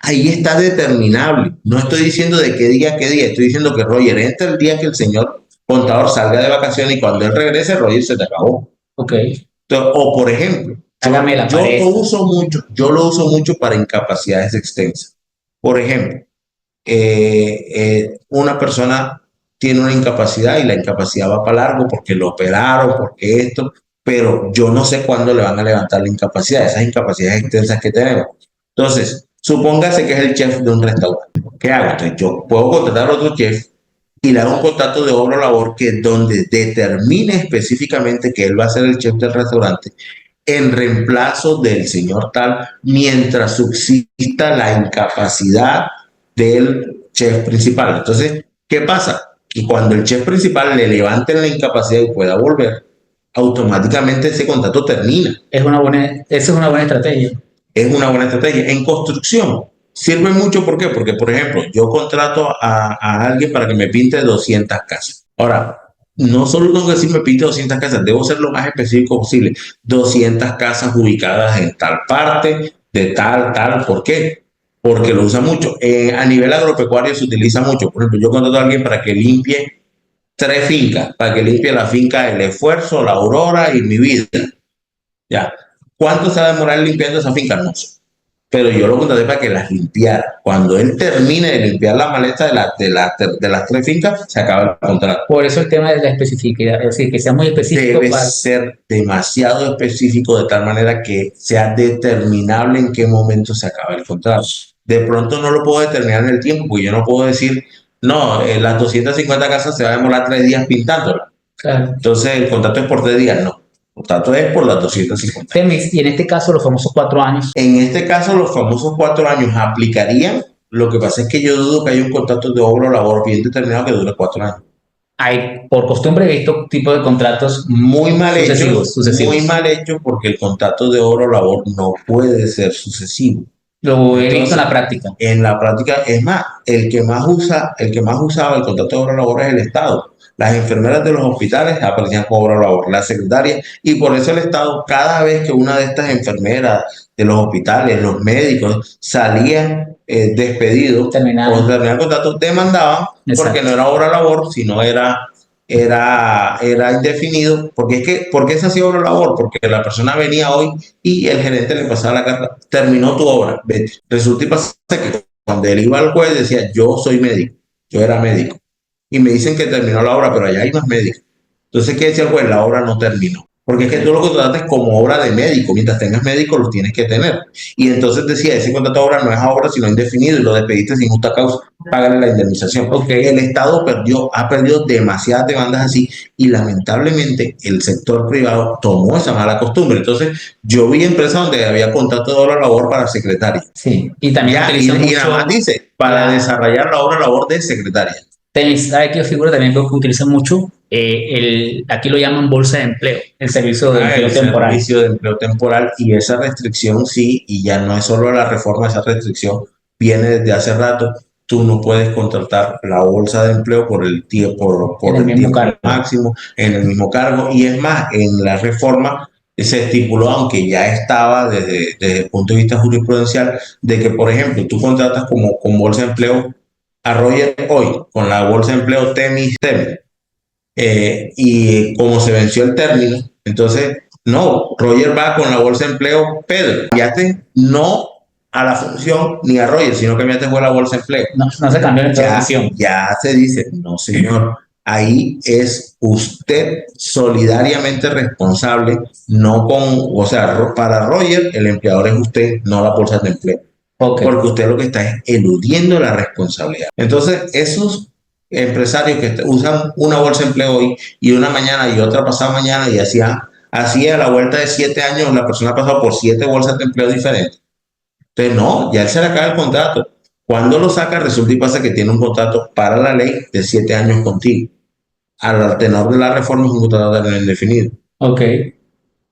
Ahí está determinable. No estoy diciendo de qué día, estoy diciendo que Roger entra el día que el señor contador salga de vacaciones y cuando él regrese, Roger se te acabó. Ok. Entonces, o por ejemplo, yo lo uso mucho para incapacidades extensas. Por ejemplo, una persona tiene una incapacidad y la incapacidad va para largo porque lo operaron, porque esto, pero yo no sé cuándo le van a levantar la incapacidad, esas incapacidades extensas que tenemos. Entonces, supóngase que es el chef de un restaurante. ¿Qué hago? Entonces, yo puedo contratar a otro chef y le hago un contrato de obra o labor que donde determine específicamente que él va a ser el chef del restaurante en reemplazo del señor tal mientras subsista la incapacidad del chef principal. Entonces, ¿qué pasa? Que cuando el chef principal le levante la incapacidad y pueda volver, automáticamente ese contrato termina. Esa es una buena estrategia. Es una buena estrategia. En construcción sirve mucho, ¿por qué? Porque, por ejemplo, yo contrato a alguien para que me pinte 200 casas. Ahora, no solo tengo que decir me pinte 200 casas, debo ser lo más específico posible. 200 casas ubicadas en tal parte, de tal. ¿Por qué? Porque lo usa mucho. A nivel agropecuario se utiliza mucho. Por ejemplo, yo contrato a alguien para que limpie 3 fincas, para que limpie la finca El Esfuerzo, La Aurora y Mi Vida. Ya. ¿Cuánto se va a demorar limpiando esa finca? No sé. Pero yo lo contraté para que las limpiara. Cuando él termine de limpiar la maleta de las 3 fincas, se acaba el contrato. Por eso el tema de la especificidad, es decir, que sea muy específico. Debe ser demasiado específico de tal manera que sea determinable en qué momento se acaba el contrato. De pronto no lo puedo determinar en el tiempo, porque yo no puedo decir, no, las 250 casas se va a demorar 3 días pintándolas. Claro. Entonces el contrato es por 3 días, no. El contrato es por las 250. Y en este caso, los famosos 4 años. En este caso, los famosos 4 años aplicarían. Lo que pasa es que yo dudo que haya un contrato de obra o labor bien determinado que dure 4 años. Hay, por costumbre, he visto tipo de contratos muy mal sucesivos. Muy mal hecho porque el contrato de obra o labor no puede ser sucesivo. Lo he visto en la práctica. En la práctica, es más, el que más usaba el contrato de obra o labor es el Estado. Las enfermeras de los hospitales aparecían con obra o labor, la secretaria, y por eso el Estado, cada vez que una de estas enfermeras de los hospitales, los médicos salían despedidos o Terminaron. terminaban el contrato, demandaban porque no era obra labor, sino era indefinido. Porque es que, ¿por qué se hacía obra labor? Porque la persona venía hoy y el gerente le pasaba la carta, terminó tu obra, vete. Resulta y pasa que cuando él iba al juez decía, yo soy médico, yo era médico. Y me dicen que terminó la obra, pero allá hay más médicos. Entonces, ¿qué decía el juez? La obra no terminó. Porque es que tú lo contratas como obra de médico. Mientras tengas médico, lo tienes que tener. Y entonces decía, ese contrato de obra no es a obra, sino indefinido, y lo despediste sin justa causa, págale la indemnización. El Estado ha perdido demasiadas demandas así, y lamentablemente el sector privado tomó esa mala costumbre. Entonces, yo vi empresas donde había contrato de obra labor para secretaria. Sí, y también y nada más dice, para desarrollar la obra labor de secretaria. ¿Sabe qué figura también veo que utiliza mucho? Aquí lo llaman bolsa de empleo, el servicio de empleo temporal. Servicio de empleo temporal, y esa restricción sí, y ya no es solo la reforma, esa restricción viene desde hace rato. Tú no puedes contratar la bolsa de empleo por el tiempo, por el tiempo máximo en el mismo cargo. Y es más, en la reforma se estipuló, aunque ya estaba desde el punto de vista jurisprudencial, de que, por ejemplo, tú contratas con bolsa de empleo a Roger hoy, con la bolsa de empleo Temis, y como se venció el término, entonces, no, Roger va con la bolsa de empleo Pedro. Enviaste no a la función ni a Roger, sino que enviaste fue la bolsa de empleo. No se cambió la función. Ya se dice, no señor, ahí es usted solidariamente responsable, no o sea, para Roger el empleador es usted, no la bolsa de empleo. Porque usted lo que está es eludiendo la responsabilidad. Entonces, esos empresarios que usan una bolsa de empleo hoy y una mañana y otra pasada mañana, y así a la vuelta de 7 años la persona ha pasado por 7 bolsas de empleo diferentes. Entonces, no, ya él se le acaba el contrato. Cuando lo saca, resulta y pasa que tiene un contrato para la ley de 7 años contigo. Al tenor de la reforma es un contrato de término indefinido.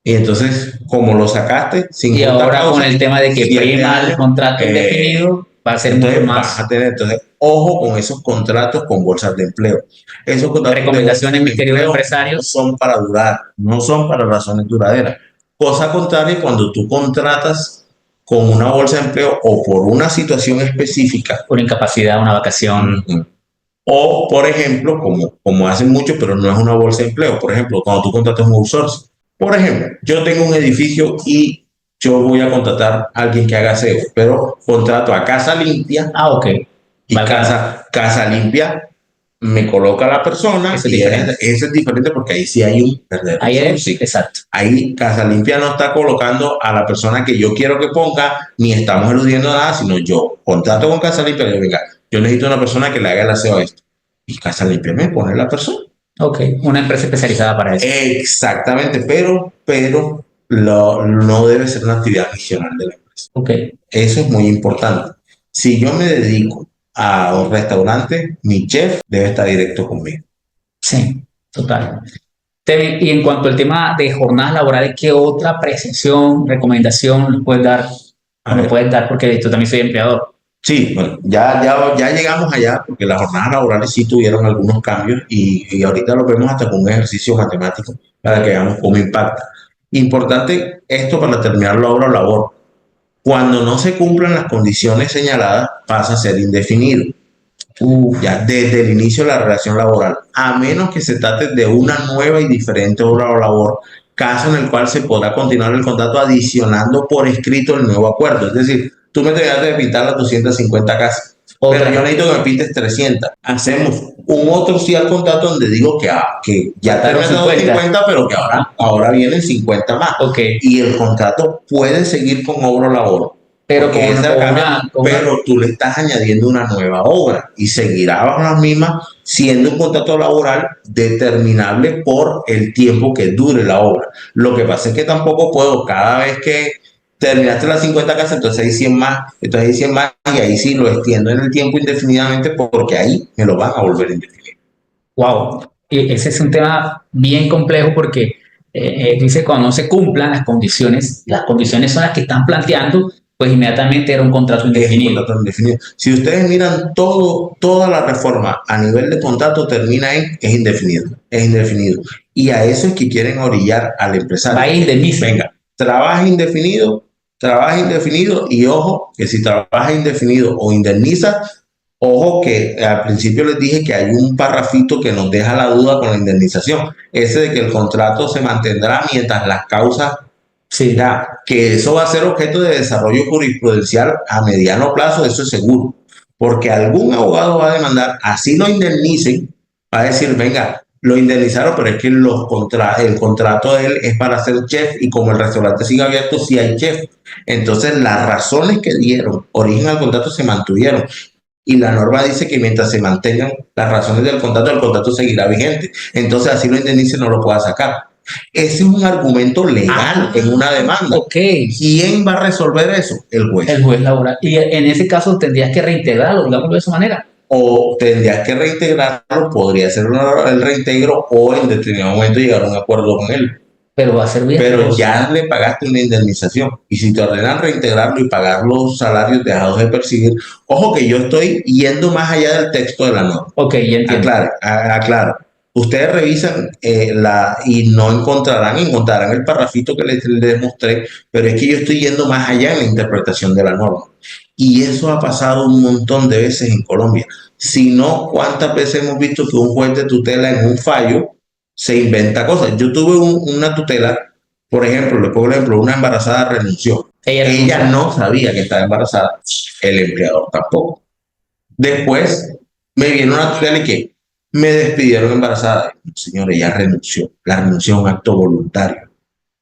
Y entonces, como lo sacaste sin y ahora causa, con el tema de que prima el contrato indefinido, va a ser mucho más. Vas a tener, entonces, ojo con esos contratos con bolsas de empleo. Esos contratos recomendaciones, mis queridos empresarios, no son para durar, no son para razones duraderas. Cosa contraria, cuando tú contratas con una bolsa de empleo o por una situación específica, una incapacidad, una vacación, o por ejemplo, como hacen muchos, pero no es una bolsa de empleo, por ejemplo, cuando tú contratas un outsourcing. Por ejemplo, yo tengo un edificio y yo voy a contratar a alguien que haga aseo, pero contrato a Casa Limpia. Y casa Limpia me coloca a la persona. Eso es diferente porque ahí sí hay un verdadero. Exacto. Ahí Casa Limpia no está colocando a la persona que yo quiero que ponga, ni estamos eludiendo nada, sino yo contrato con Casa Limpia y venga, yo necesito una persona que le haga el aseo a esto. Y Casa Limpia me pone la persona. Una empresa especializada para eso. Exactamente, pero no debe ser una actividad adicional de la empresa. Eso es muy importante. Si yo me dedico a un restaurante, mi chef debe estar directo conmigo. Sí, total. Y en cuanto al tema de jornadas laborales, ¿qué otra apreciación, recomendación nos puedes dar? Porque yo también soy empleador. Sí, bueno, ya llegamos allá porque las jornadas laborales sí tuvieron algunos cambios y ahorita lo vemos hasta con un ejercicio matemático para que veamos cómo impacta. Importante esto para terminar la obra o labor. Cuando no se cumplan las condiciones señaladas, pasa a ser indefinido. Ya desde el inicio de la relación laboral, a menos que se trate de una nueva y diferente obra o labor, caso en el cual se podrá continuar el contrato adicionando por escrito el nuevo acuerdo. Es decir, tú me terminaste de pintar las 250 casas, pero yo necesito que me pintes 300. Hacemos un otro sí al contrato donde digo que ya terminaste 250, pero que ahora vienen 50 más. Y el contrato puede seguir con obra o labor. Pero tú le estás añadiendo una nueva obra y seguirá bajo las mismas, siendo un contrato laboral determinable por el tiempo que dure la obra. Lo que pasa es que tampoco puedo, cada vez que terminaste las 50 casas, entonces hay 100 más, entonces hay 100 más, y ahí sí lo extiendo en el tiempo indefinidamente porque ahí me lo van a volver indefinido. Wow, ese es un tema bien complejo porque dice cuando no se cumplan las condiciones son las que están planteando, pues inmediatamente era un contrato indefinido. Si ustedes miran toda la reforma a nivel de contrato termina en es indefinido. Y a eso es que quieren orillar al empresario. Va indefinido. Venga, trabaja indefinido trabaja indefinido y ojo, que si trabaja indefinido o indemniza, ojo que al principio les dije que hay un parrafito que nos deja la duda con la indemnización, ese de que el contrato se mantendrá mientras las causas, Sí, ya, que eso va a ser objeto de desarrollo jurisprudencial a mediano plazo, eso es seguro, porque algún abogado va a demandar, así lo indemnicen, va a decir, venga, lo indemnizaron, pero es que el contrato de él es para ser chef y como el restaurante sigue abierto, sí hay chef. Entonces, las razones que dieron origen al contrato se mantuvieron y la norma dice que mientras se mantengan las razones del contrato, el contrato seguirá vigente. Entonces, así lo indemnice, no lo pueda sacar. Ese es un argumento legal en una demanda. ok. ¿Quién va a resolver eso? El El juez. juez laboral. Y en ese caso tendrías que reintegrarlo, digamos de esa manera. O tendrías que reintegrarlo, podría ser el reintegro o en determinado momento llegar a un acuerdo con él. Pero va a ser bien Pero riesgoso. ya le pagaste una indemnización. Y si te ordenan reintegrarlo y pagar los salarios dejados de percibir, ojo que yo estoy yendo más allá del texto de la norma. Ok, ya entiendo. Aclaro. Ustedes revisan y no encontrarán el parrafito que les mostré, pero es que yo estoy yendo más allá en la interpretación de la norma. Y eso ha pasado un montón de veces en Colombia. Si no, ¿cuántas veces hemos visto que un juez de tutela en un fallo se inventa cosas? Yo tuve una tutela, por ejemplo, le pongo el ejemplo, una embarazada renunció. Ella Ella renuncia. no sabía que estaba embarazada, el empleador tampoco. Después me viene una tutela y que me despidieron embarazada. Señor, ella renunció. La renuncia es un acto voluntario.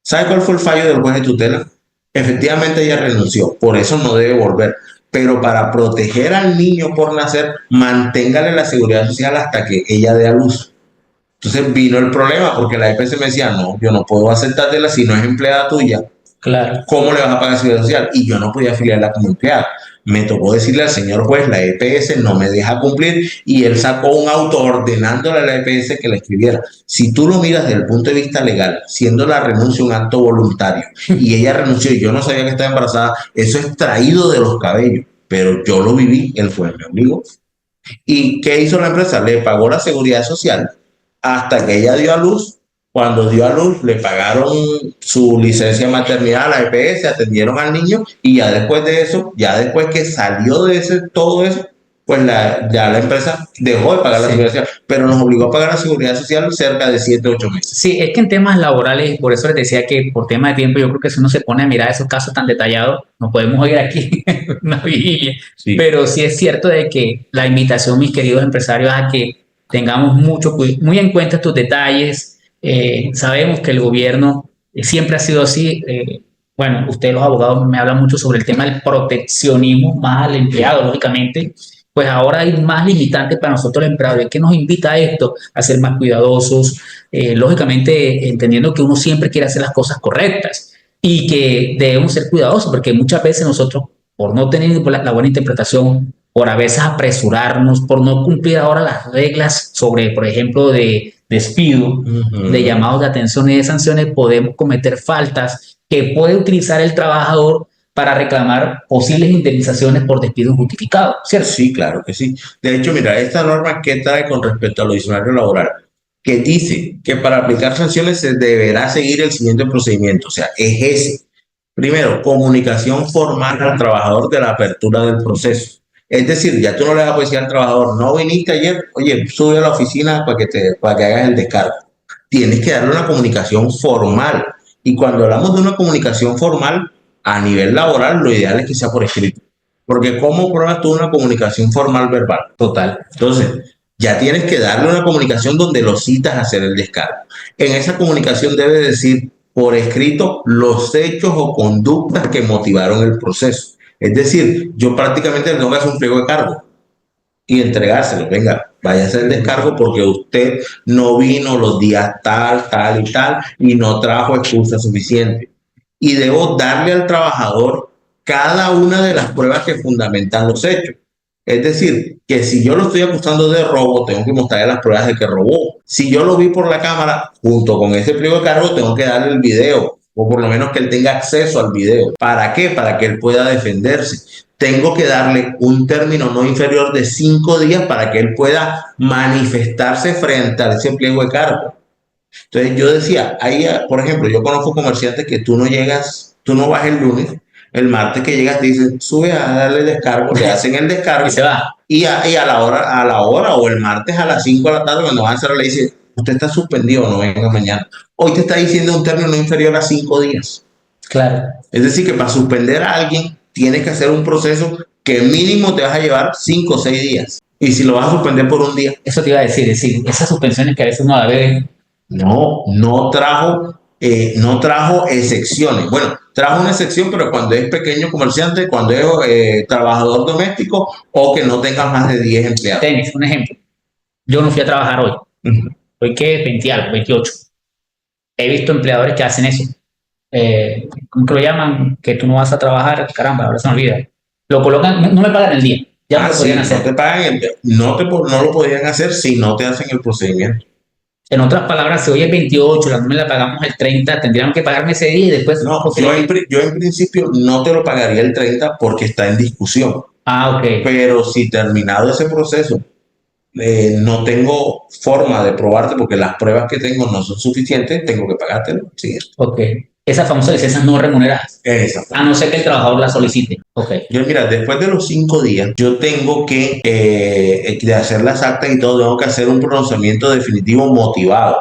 ¿Sabe cuál fue el fallo del juez de tutela? Efectivamente ella renunció, por eso no debe volver. Pero para proteger al niño por nacer, manténgale la seguridad social hasta que ella dé a luz. Entonces vino el problema porque la EPS me decía, no, yo no puedo aceptártela si no es empleada tuya. Claro. ¿Cómo le vas a pagar seguridad social? Y yo no podía afiliarla como empleada. Me tocó decirle al señor juez, la EPS no me deja cumplir y él sacó un auto ordenándole a la EPS que la escribiera. Si tú lo miras desde el punto de vista legal, siendo la renuncia un acto voluntario y ella renunció y yo no sabía que estaba embarazada, eso es traído de los cabellos, pero yo lo viví, el juez me obligó. ¿Y qué hizo la empresa? Le pagó la seguridad social hasta que ella dio a luz. Cuando dio a luz, le pagaron su licencia de maternidad a la EPS, atendieron al niño y ya después de eso, ya después que salió de todo eso, pues ya la empresa dejó de pagar la seguridad social, pero nos obligó a pagar la seguridad social cerca de 7, 8 meses. Sí, es que en temas laborales, por eso les decía que por tema de tiempo, yo creo que si uno se pone a mirar esos casos tan detallados, no podemos ir aquí una vigilia. Sí. Pero sí es cierto de que la invitación, mis queridos empresarios, a que tengamos muy en cuenta estos detalles. Sabemos que el gobierno siempre ha sido así. Bueno, ustedes los abogados me hablan mucho sobre el tema del proteccionismo más al empleado, lógicamente. Pues ahora hay más limitantes para nosotros los empleadores. ¿Qué nos invita a esto? A ser más cuidadosos, lógicamente entendiendo que uno siempre quiere hacer las cosas correctas y que debemos ser cuidadosos, porque muchas veces nosotros, por no tener la buena interpretación, por a veces apresurarnos, por no cumplir ahora las reglas sobre, por ejemplo, de despido, de llamados de atención y de sanciones, podemos cometer faltas que puede utilizar el trabajador para reclamar posibles indemnizaciones por despido injustificado, ¿cierto? Sí, claro que sí. De hecho, mira, esta norma que trae con respecto a lo diccionario laboral, que dice que para aplicar sanciones se deberá seguir el siguiente procedimiento, o sea, es ese. Primero, comunicación formal al trabajador de la apertura del proceso. Es decir, ya tú no le vas a decir al trabajador, no viniste ayer, oye, sube a la oficina para que hagas el descargo. Tienes que darle una comunicación formal. Y cuando hablamos de una comunicación formal, a nivel laboral, lo ideal es que sea por escrito. Porque ¿cómo pruebas tú una comunicación formal verbal? Total. Entonces, ya tienes que darle una comunicación donde lo citas a hacer el descargo. En esa comunicación debe decir por escrito los hechos o conductas que motivaron el proceso. Es decir, yo prácticamente le tengo que hacer un pliego de cargo y entregárselo. Venga, vaya a hacer el descargo porque usted no vino los días tal, tal y tal y no trajo excusa suficiente. Y debo darle al trabajador cada una de las pruebas que fundamentan los hechos. Es decir, que si yo lo estoy acusando de robo, tengo que mostrarle las pruebas de que robó. Si yo lo vi por la cámara, junto con ese pliego de cargo, tengo que darle el video, o por lo menos que él tenga acceso al video. ¿Para qué? Para que él pueda defenderse. Tengo que darle un término no inferior de 5 días para que él pueda manifestarse frente a ese pliego de cargo. Entonces yo decía, ahí, por ejemplo, yo conozco comerciantes que tú no llegas, tú no vas el lunes, El martes que llegas te dicen, sube a darle descargo, le hacen el descargo Y se va. y a la hora o el martes a las 5 de la tarde cuando van a cerrar le dicen, usted está suspendido, no venga mañana. Hoy te está diciendo un término no inferior a 5 días. Claro. Es decir, que para suspender a alguien tienes que hacer un proceso que mínimo te vas a llevar 5 o 6 días. Y si lo vas a suspender por un día, Eso te iba a decir, es decir, esas suspensiones que a veces uno va a ver, no trajo excepciones. Bueno, trajo una excepción, pero cuando es pequeño comerciante, cuando es trabajador doméstico o que no tenga más de 10 empleados. tenis, un ejemplo. Yo no fui a trabajar hoy. Ujú. Hoy que 20 algo, 28. He visto empleadores que hacen eso. ¿Cómo que lo llaman? Que tú no vas a trabajar, caramba, ahora se me olvida. Lo colocan, no me pagan el día. Ya me lo Sí, podrían no hacer. te pagan, no lo podían hacer si no te hacen el procedimiento. En otras palabras, si hoy es 28, la nómina la pagamos el 30, tendrían que pagarme ese día y después No, posiblemente. yo en principio no te lo pagaría el 30 porque está en discusión. Ah, ok, Pero si terminado ese proceso no tengo forma de probarte porque las pruebas que tengo no son suficientes, tengo que pagártelo. Sí, ok. Esas famosas licencias no remuneradas, esa. a no ser que el trabajador la solicite. Ok, Yo, mira, después de los 5 días, yo tengo que, de hacer las actas y todo, tengo que hacer un pronunciamiento definitivo motivado.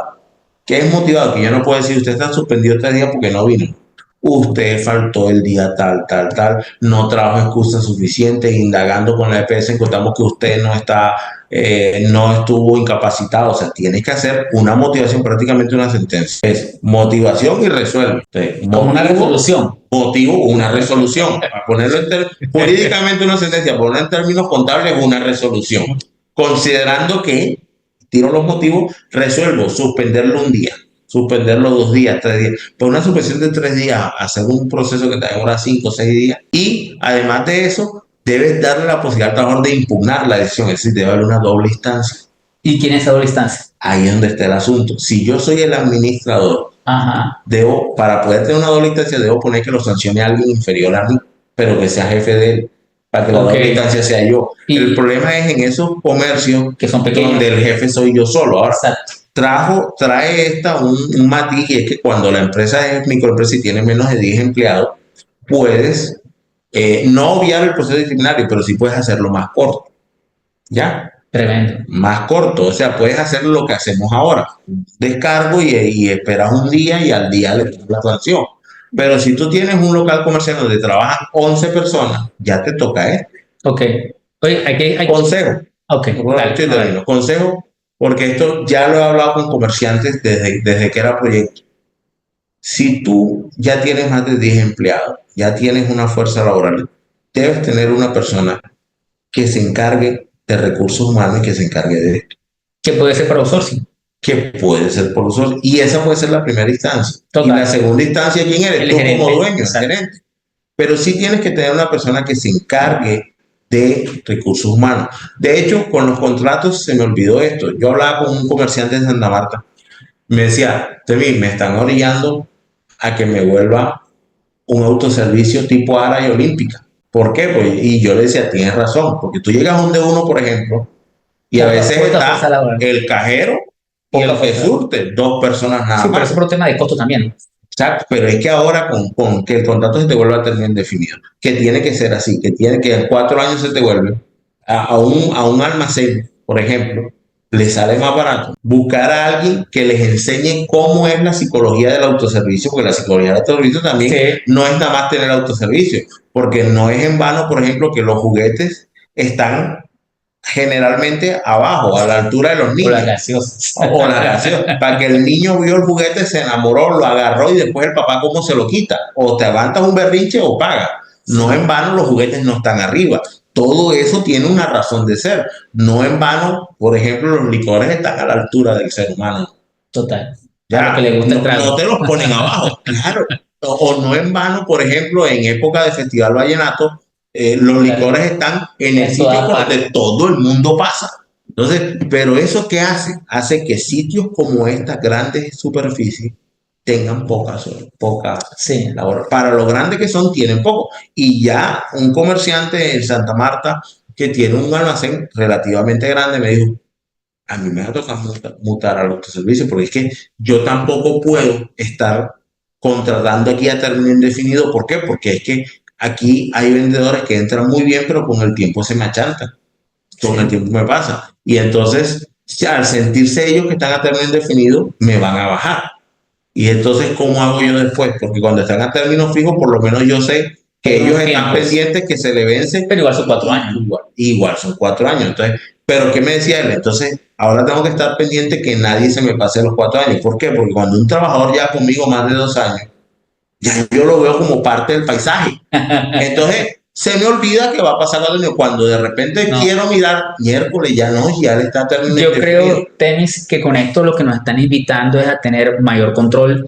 ¿Qué es motivado? Que yo no puedo decir, usted está suspendido 3 días porque no vino. Usted faltó el día tal, tal, tal, no trajo excusas suficientes, indagando con la EPS encontramos que usted no estuvo incapacitado. O sea, tienes que hacer una motivación, prácticamente una sentencia. Es motivación y resuelve. Entonces, como una resolución. motivo, una resolución. Para ponerlo jurídicamente una sentencia, ponerlo en términos contables, una resolución. Considerando que, tiro los motivos, resuelvo suspenderlo un día, suspenderlo 2 días, 3 días. Por una suspensión de 3 días, hacer un proceso que te demora 5 o 6 días. Y además de eso, debes darle la posibilidad al trabajador de impugnar la decisión, es decir, debe haber una doble instancia. ¿Y quién es esa doble instancia? Ahí es donde está el asunto. Si yo soy el administrador, Ajá, para poder tener una doble instancia, debo poner que lo sancione a alguien inferior a mí, pero que sea jefe de él, para que la ok. doble instancia sea yo. El Y problema es en esos comercios que son pequeños. donde el jefe soy yo solo. Ahora, Exacto. trae un matiz, y es que cuando la empresa es microempresa y tiene menos de 10 empleados, puedes no obviar el proceso disciplinario, pero sí puedes hacerlo más corto. ¿Ya? Tremendo. Más corto, o sea, puedes hacer lo que hacemos ahora, descargo y esperas un día y al día le das la sanción. Pero si tú tienes un local comercial donde trabajan 11 personas, ya te toca Ok. Oye, consejo. Ok, dale, dale. Consejo, porque esto ya lo he hablado con comerciantes desde que era proyecto. Si tú ya tienes más de 10 empleados, ya tienes una fuerza laboral, debes tener una persona que se encargue de recursos humanos y que se encargue de esto, ¿Qué puede ser para outsourcing? que puede ser por usuario. Y esa puede ser la primera instancia. Total. Y la segunda instancia, ¿quién eres? El Tú gerente. como dueño, el Exacto. gerente. Pero sí tienes que tener una persona que se encargue de recursos humanos. De hecho, con los contratos se me olvidó esto. Yo hablaba con un comerciante de Santa Marta. Me decía, Temi, me están orillando a que me vuelva un autoservicio tipo Ara y Olímpica. ¿Por qué? Pues, y yo le decía, tienes razón, porque tú llegas a donde uno, por ejemplo, y a veces está el cajero y el que surte, 2 personas nada Sí, pero más. eso por un tema de costo también. Exacto, pero es que ahora con que el contrato se te vuelva a término indefinido, que tiene que ser así, que tiene que en 4 años se te vuelve a un almacén, por ejemplo, le sale más barato buscar a alguien que les enseñe cómo es la psicología del autoservicio, porque la psicología del autoservicio también Sí. no es nada más tener autoservicio, porque no es en vano, por ejemplo, que los juguetes están generalmente abajo, a la altura de los niños. O la gaseosa. O la gaseosa. Para que el niño vio el juguete, se enamoró, lo agarró y después el papá cómo se lo quita. O te aguantas un berrinche o paga. No en vano los juguetes no están arriba. Todo eso tiene una razón de ser. No en vano, por ejemplo, los licores están a la altura del ser humano. Total. Ya, A lo que le gusta el no, trago. no te los ponen abajo, claro. O no en vano, por ejemplo, en época de Festival Vallenato, los licores están en el sitio por donde todo el mundo pasa. Entonces, pero eso ¿qué hace? Hace que sitios como estas grandes superficies tengan pocas Sí. labor. Para lo grandes que son, tienen poco. Y ya un comerciante en Santa Marta que tiene un almacén relativamente grande me dijo, a mí me va a tocar mutar al autoservicio porque es que yo tampoco puedo estar contratando aquí a término indefinido. ¿Por qué? Porque es que Aquí hay vendedores que entran muy bien, pero con el tiempo se me achantan, con el tiempo me pasa. Y entonces, al sentirse ellos que están a término indefinido, me van a bajar. Y entonces, ¿cómo hago yo después? Porque cuando están a término fijo, por lo menos yo sé que ellos están pendientes que se le vence. Pero igual son 4 años. Igual son 4 años. Entonces, pero ¿qué me decía él? Entonces, ahora tengo que estar pendiente que nadie se me pase los 4 años. ¿Por qué? Porque cuando un trabajador ya conmigo más de 2 años, ya yo lo veo como parte del paisaje. Entonces, se me olvida que va a pasar cuando de repente quiero mirar miércoles, ya no, ya le está terminando. Yo creo, Temis, que con esto lo que nos están invitando es a tener mayor control.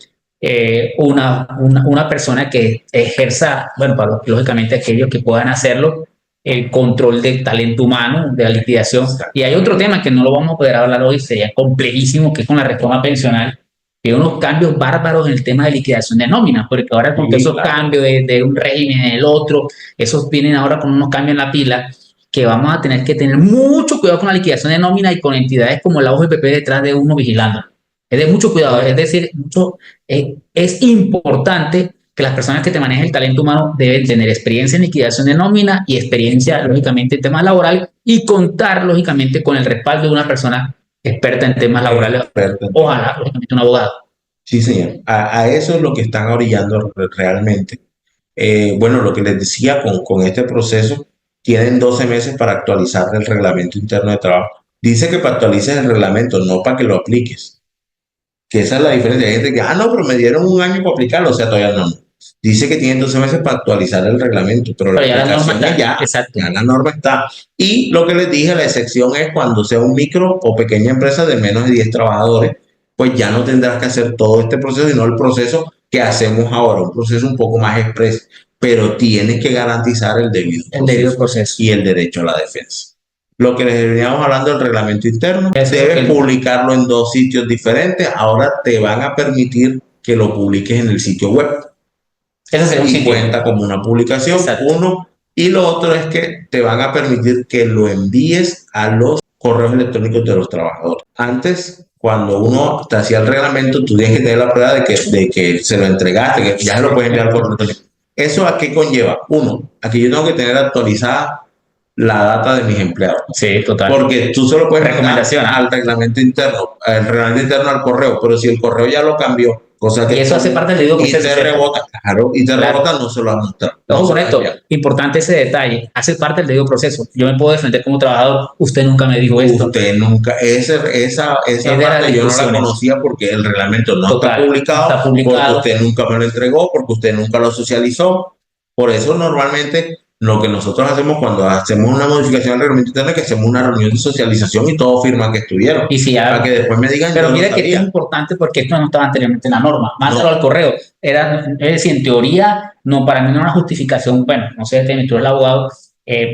Una persona que ejerza, bueno, lógicamente aquellos que puedan hacerlo, el control del talento humano, de la liquidación. Y hay otro tema que no lo vamos a poder hablar hoy, sería complejísimo, que es con la reforma pensional, que hay unos cambios bárbaros en el tema de liquidación de nóminas, porque ahora con esos cambios de un régimen en el otro, esos vienen ahora con unos cambios en la pila, que vamos a tener que tener mucho cuidado con la liquidación de nómina y con entidades como la OGPP detrás de uno vigilando. Es de mucho cuidado, es decir, es importante que las personas que te manejan el talento humano deben tener experiencia en liquidación de nómina y experiencia, lógicamente, en temas laborales y contar, lógicamente, con el respaldo de una persona experta en temas laborales, ojalá, lógicamente, un abogado. Sí, señor. A eso es lo que están orillando realmente. Bueno, lo que les decía con este proceso, tienen 12 meses para actualizar el reglamento interno de trabajo. Dice que para actualices el reglamento, no para que lo apliques. Que esa es la diferencia. Hay gente que, no, pero me dieron un año para aplicarlo, o sea, todavía no. Dice que tienen 12 meses para actualizar el reglamento, pero la aplicación ya la norma está. Y lo que les dije, la excepción es cuando sea un micro o pequeña empresa de menos de 10 trabajadores, pues ya no tendrás que hacer todo este proceso, sino el proceso que hacemos ahora, un proceso un poco más expreso, pero tienes que garantizar el debido proceso y el derecho a la defensa. Lo que les veníamos hablando del reglamento interno, debes publicarlo en 2 sitios diferentes. Ahora te van a permitir que lo publiques en el sitio web. Eso y cuenta como una publicación. Exacto. Uno. Y lo otro es que te van a permitir que lo envíes a los correos electrónicos de los trabajadores. Antes, cuando uno te hacía el reglamento, tú tienes que tener la prueba de que se lo entregaste, que ya se lo puedes enviar al correo electrónico. ¿Eso a qué conlleva? Uno, a que yo tengo que tener actualizada la data de mis empleados. Sí, total. Porque tú solo puedes recomendación al reglamento interno, al correo, pero si el correo ya lo cambió, cosa que... Y eso hace parte del debido proceso. Y te rebota, claro, y te rebota, no se lo va a mostrar. Ojo con esto, importante ese detalle, hace parte del debido proceso. Yo me puedo defender como trabajador, usted nunca me dijo esto. Usted nunca, esa parte yo no la conocía porque el reglamento no está publicado, porque usted nunca me lo entregó, porque usted nunca lo socializó. Por eso normalmente lo que nosotros hacemos cuando hacemos una modificación del reglamento interno es que hacemos una reunión de socialización y todos firman que estuvieron. Y si para que después me digan. Pero mira que es importante porque esto no estaba anteriormente en la norma. Mándalo al correo. Es decir, en teoría, no, para mí no es una justificación, bueno, no sé, tú eres el abogado,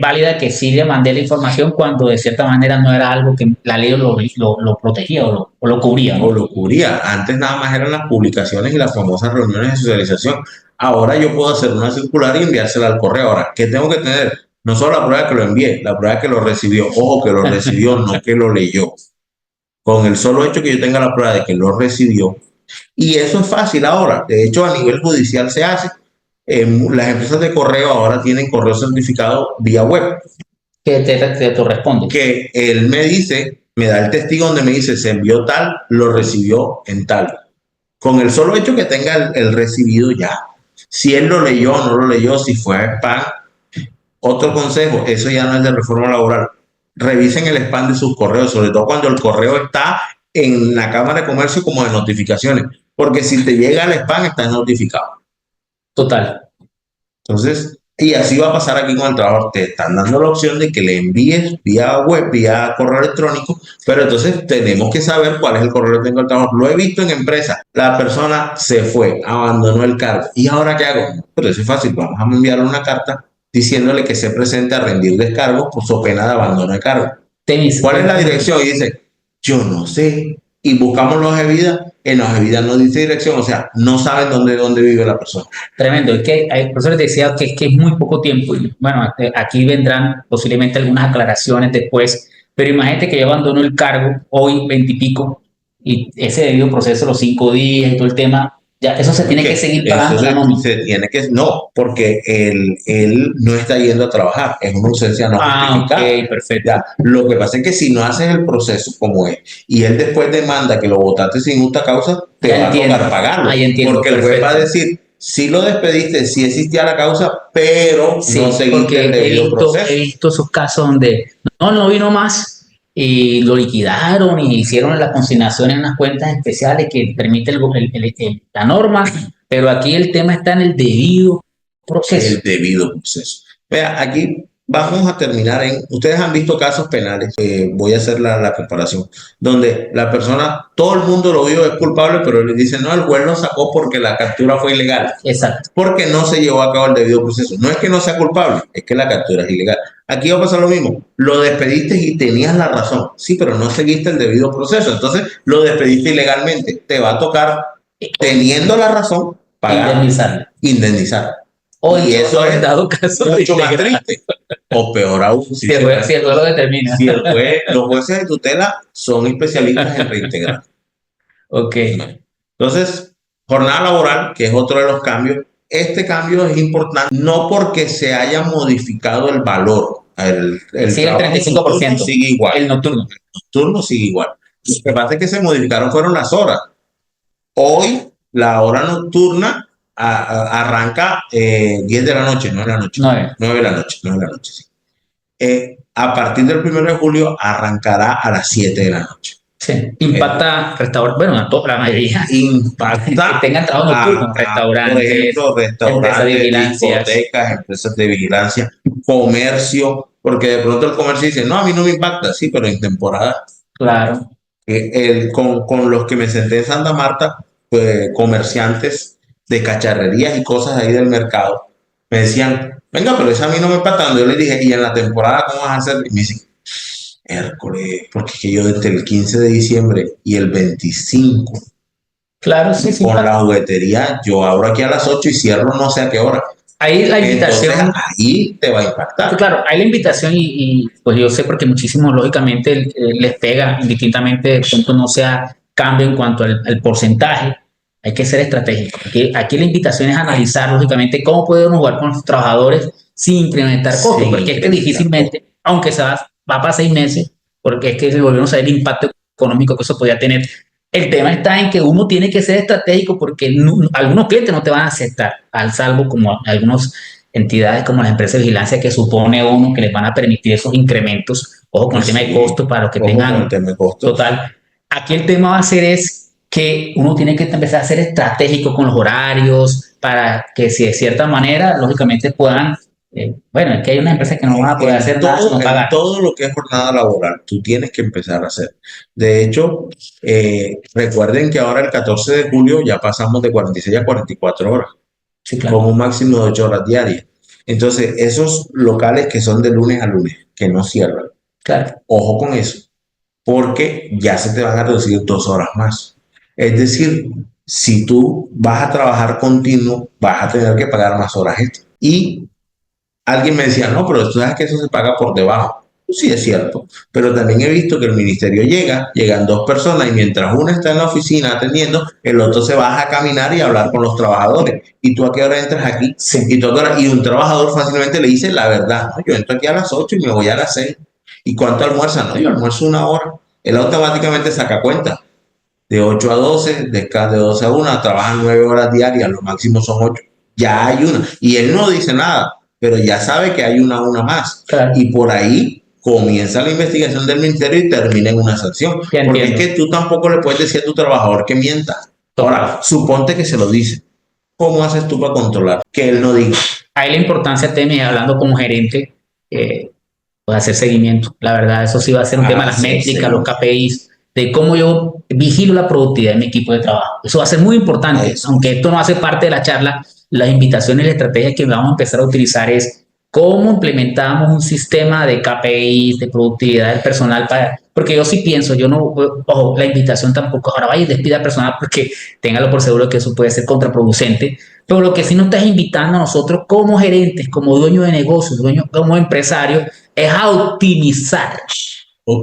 válida que sí le mandé la información cuando de cierta manera no era algo que la ley lo protegía o lo cubría. ¿no? O lo cubría. Antes nada más eran las publicaciones y las famosas reuniones de socialización. Ahora yo puedo hacer una circular y enviársela al correo. Ahora, ¿qué tengo que tener? No solo la prueba que lo envié, la prueba que lo recibió. Ojo, que lo recibió, no que lo leyó. Con el solo hecho que yo tenga la prueba de que lo recibió. Y eso es fácil ahora. De hecho, a nivel judicial se hace. Las empresas de correo ahora tienen correo certificado vía web. Que te responde. Que él me dice, me da el testigo donde me dice, se envió tal, lo recibió en tal. Con el solo hecho que tenga el recibido ya. Si él lo leyó o no lo leyó, si fue a spam. Otro consejo, eso ya no es de reforma laboral. Revisen el spam de sus correos, sobre todo cuando el correo está en la Cámara de Comercio como de notificaciones. Porque si te llega el spam, estás notificado. Total. Entonces, y así va a pasar aquí con el trabajo. Te están dando la opción de que le envíes vía web, vía correo electrónico, pero entonces tenemos que saber cuál es el correo que tengo al trabajo. Lo he visto en empresas. La persona se fue, abandonó el cargo. ¿Y ahora qué hago? Pero eso es fácil. Vamos a enviarle una carta diciéndole que se presente a rendir descargo por su pena de abandono de cargo. ¿Cuál es la dirección? Y dice, yo no sé. Y buscamos la hoja de vida. En la hoja de vida no dice dirección, o sea, no saben dónde vive la persona. Tremendo, es que el profesor te decía que es muy poco tiempo. Y bueno, aquí vendrán posiblemente algunas aclaraciones después, pero imagínate que yo abandono el cargo hoy, 20 y pico, y ese debido proceso, los 5 días y todo el tema, Ya, eso se tiene que Porque seguir eso pagando la nómina. se tiene que, no, porque él no está yendo a trabajar, es una ausencia no Ah, ok, justificada. perfecto. Ya, lo que pasa es que si no haces el proceso como es y él después demanda que lo votaste sin justa causa, te Ya va a tocar entiendo. Ah, pagarlo, ya entiendo, porque el juez va a perfecto. decir, sí lo despediste, sí existía la causa, pero no Sí, seguiste el porque debido he proceso. visto esos casos donde no vino más y lo liquidaron y hicieron la consignación en unas cuentas especiales que permite la norma, pero aquí el tema está en el debido proceso. El debido proceso. Vea, aquí vamos a terminar ustedes han visto casos penales, voy a hacer la comparación, donde la persona, todo el mundo lo vio, es culpable, pero le dicen, no, el juez lo sacó porque la captura fue ilegal, Exacto. porque no se llevó a cabo el debido proceso. No es que no sea culpable, es que la captura es ilegal. Aquí va a pasar lo mismo, lo despediste y tenías la razón, sí, pero no seguiste el debido proceso, entonces lo despediste ilegalmente, te va a tocar, teniendo la razón, pagar, Indemnizarle. indemnizar. O Y eso o en es dado caso de mucho más integrar, triste. O peor aún, si si el juez lo determina. si el juez, los jueces de tutela son especialistas en reintegrar. Ok. Entonces, jornada laboral, que es otro de los cambios, este cambio es importante no porque se haya modificado el valor, el Sigue el trabajo nocturno 35%, sigue igual, el nocturno. el nocturno sigue igual. Lo que pasa es que se modificaron fueron las horas. Hoy la hora nocturna arranca 10 de la noche, 9 de la noche, 9. 9 de la noche, 9 de la noche, sí. A partir del 1 de julio arrancará a las 7 de la noche. Sí. Impacta restaurantes, bueno, a toda la mayoría que Impacta tengan trabajo nocturno, por restaurantes, ejemplo, empresas de restaurantes, vigilancias. discotecas, empresas de vigilancia, comercio, porque de pronto el comercio dice, no, a mí no me impacta, sí, pero en temporada Claro, con los que me senté en Santa Marta, pues, comerciantes de cacharrerías y cosas ahí del mercado, me decían, venga, pero eso a mí no me impacta. Yo les dije, ¿y en la temporada cómo vas a hacer? Y me dicen, Hércules, porque es que yo desde el 15 de diciembre y el 25 claro, sí, sí. con la juguetería, yo abro aquí a las 8 y cierro no sé a qué hora. Ahí la Entonces invitación, ahí te va a sí, impactar. claro, hay la invitación pues yo sé porque muchísimos lógicamente les pega, indistintamente de pronto no sea cambio en cuanto al porcentaje, hay que ser estratégico. Aquí la invitación es analizar lógicamente cómo podemos jugar con los trabajadores sin incrementar costos, Sin porque es que incrementar costos. difícilmente, aunque va para 6 meses, porque es que si volvemos a ver el impacto económico que eso podría tener. El tema está en que uno tiene que ser estratégico porque algunos clientes no te van a aceptar, al salvo como algunas entidades como las empresas de vigilancia que supone uno que les van a permitir esos incrementos, ojo con el tema de Sí, costos para los que ojo con el tengan tema de costos. total. Aquí el tema va a ser es que uno tiene que empezar a ser estratégico con los horarios para que si de cierta manera, lógicamente puedan, bueno, es que hay unas empresas que no van a poder hacer nada sino En pagar. todo lo que es jornada laboral, tú tienes que empezar a hacer. De hecho, recuerden que ahora el 14 de julio ya pasamos de 46 a 44 horas, Sí, con claro, un máximo de 8 horas diarias. Entonces, esos locales que son de lunes a lunes, que no cierran, claro. ojo con eso, porque ya se te van a reducir 2 horas más. Es decir, si tú vas a trabajar continuo, vas a tener que pagar más horas extra. Y alguien me decía, no, pero tú sabes que eso se paga por debajo. Pues sí, es cierto, pero también he visto que el ministerio llegan dos personas y mientras una está en la oficina atendiendo, el otro se baja a caminar y a hablar con los trabajadores. ¿Y tú a qué hora entras aquí? Sí, Y un trabajador fácilmente le dice la verdad, no, yo entro aquí a las 8 y me voy a las 6. ¿Y cuánto almuerza? No, yo almuerzo 1 hora. Él automáticamente saca cuenta. De 8 a 12, de 12 a 1, trabajan 9 horas diarias, lo máximo son 8. Ya hay una. Y él no dice nada, pero ya sabe que hay una más. claro, Y por ahí comienza la investigación del ministerio y termina en una sanción. ya Porque es entiendo. que tú tampoco le puedes decir a tu trabajador que mienta. Total. Ahora, suponte que se lo dice. ¿Cómo haces tú para controlar que él no diga? Hay la importancia, Temi, hablando como gerente, pues hacer seguimiento. La verdad, eso sí va a ser un tema de las Hacer métricas, los seguimiento. KPIs, de cómo yo vigilo la productividad de mi equipo de trabajo. Eso va a ser muy importante, Eso. aunque esto no hace parte de la charla, las invitaciones y las estrategias que vamos a empezar a utilizar es cómo implementamos un sistema de KPIs, de productividad del personal para, porque yo sí pienso, yo no, ojo, la invitación tampoco, ahora vaya y despida personal porque téngalo por seguro que eso puede ser contraproducente, pero lo que sí nos estás invitando a nosotros como gerentes, como dueños de negocios, dueños, como empresarios, es a optimizar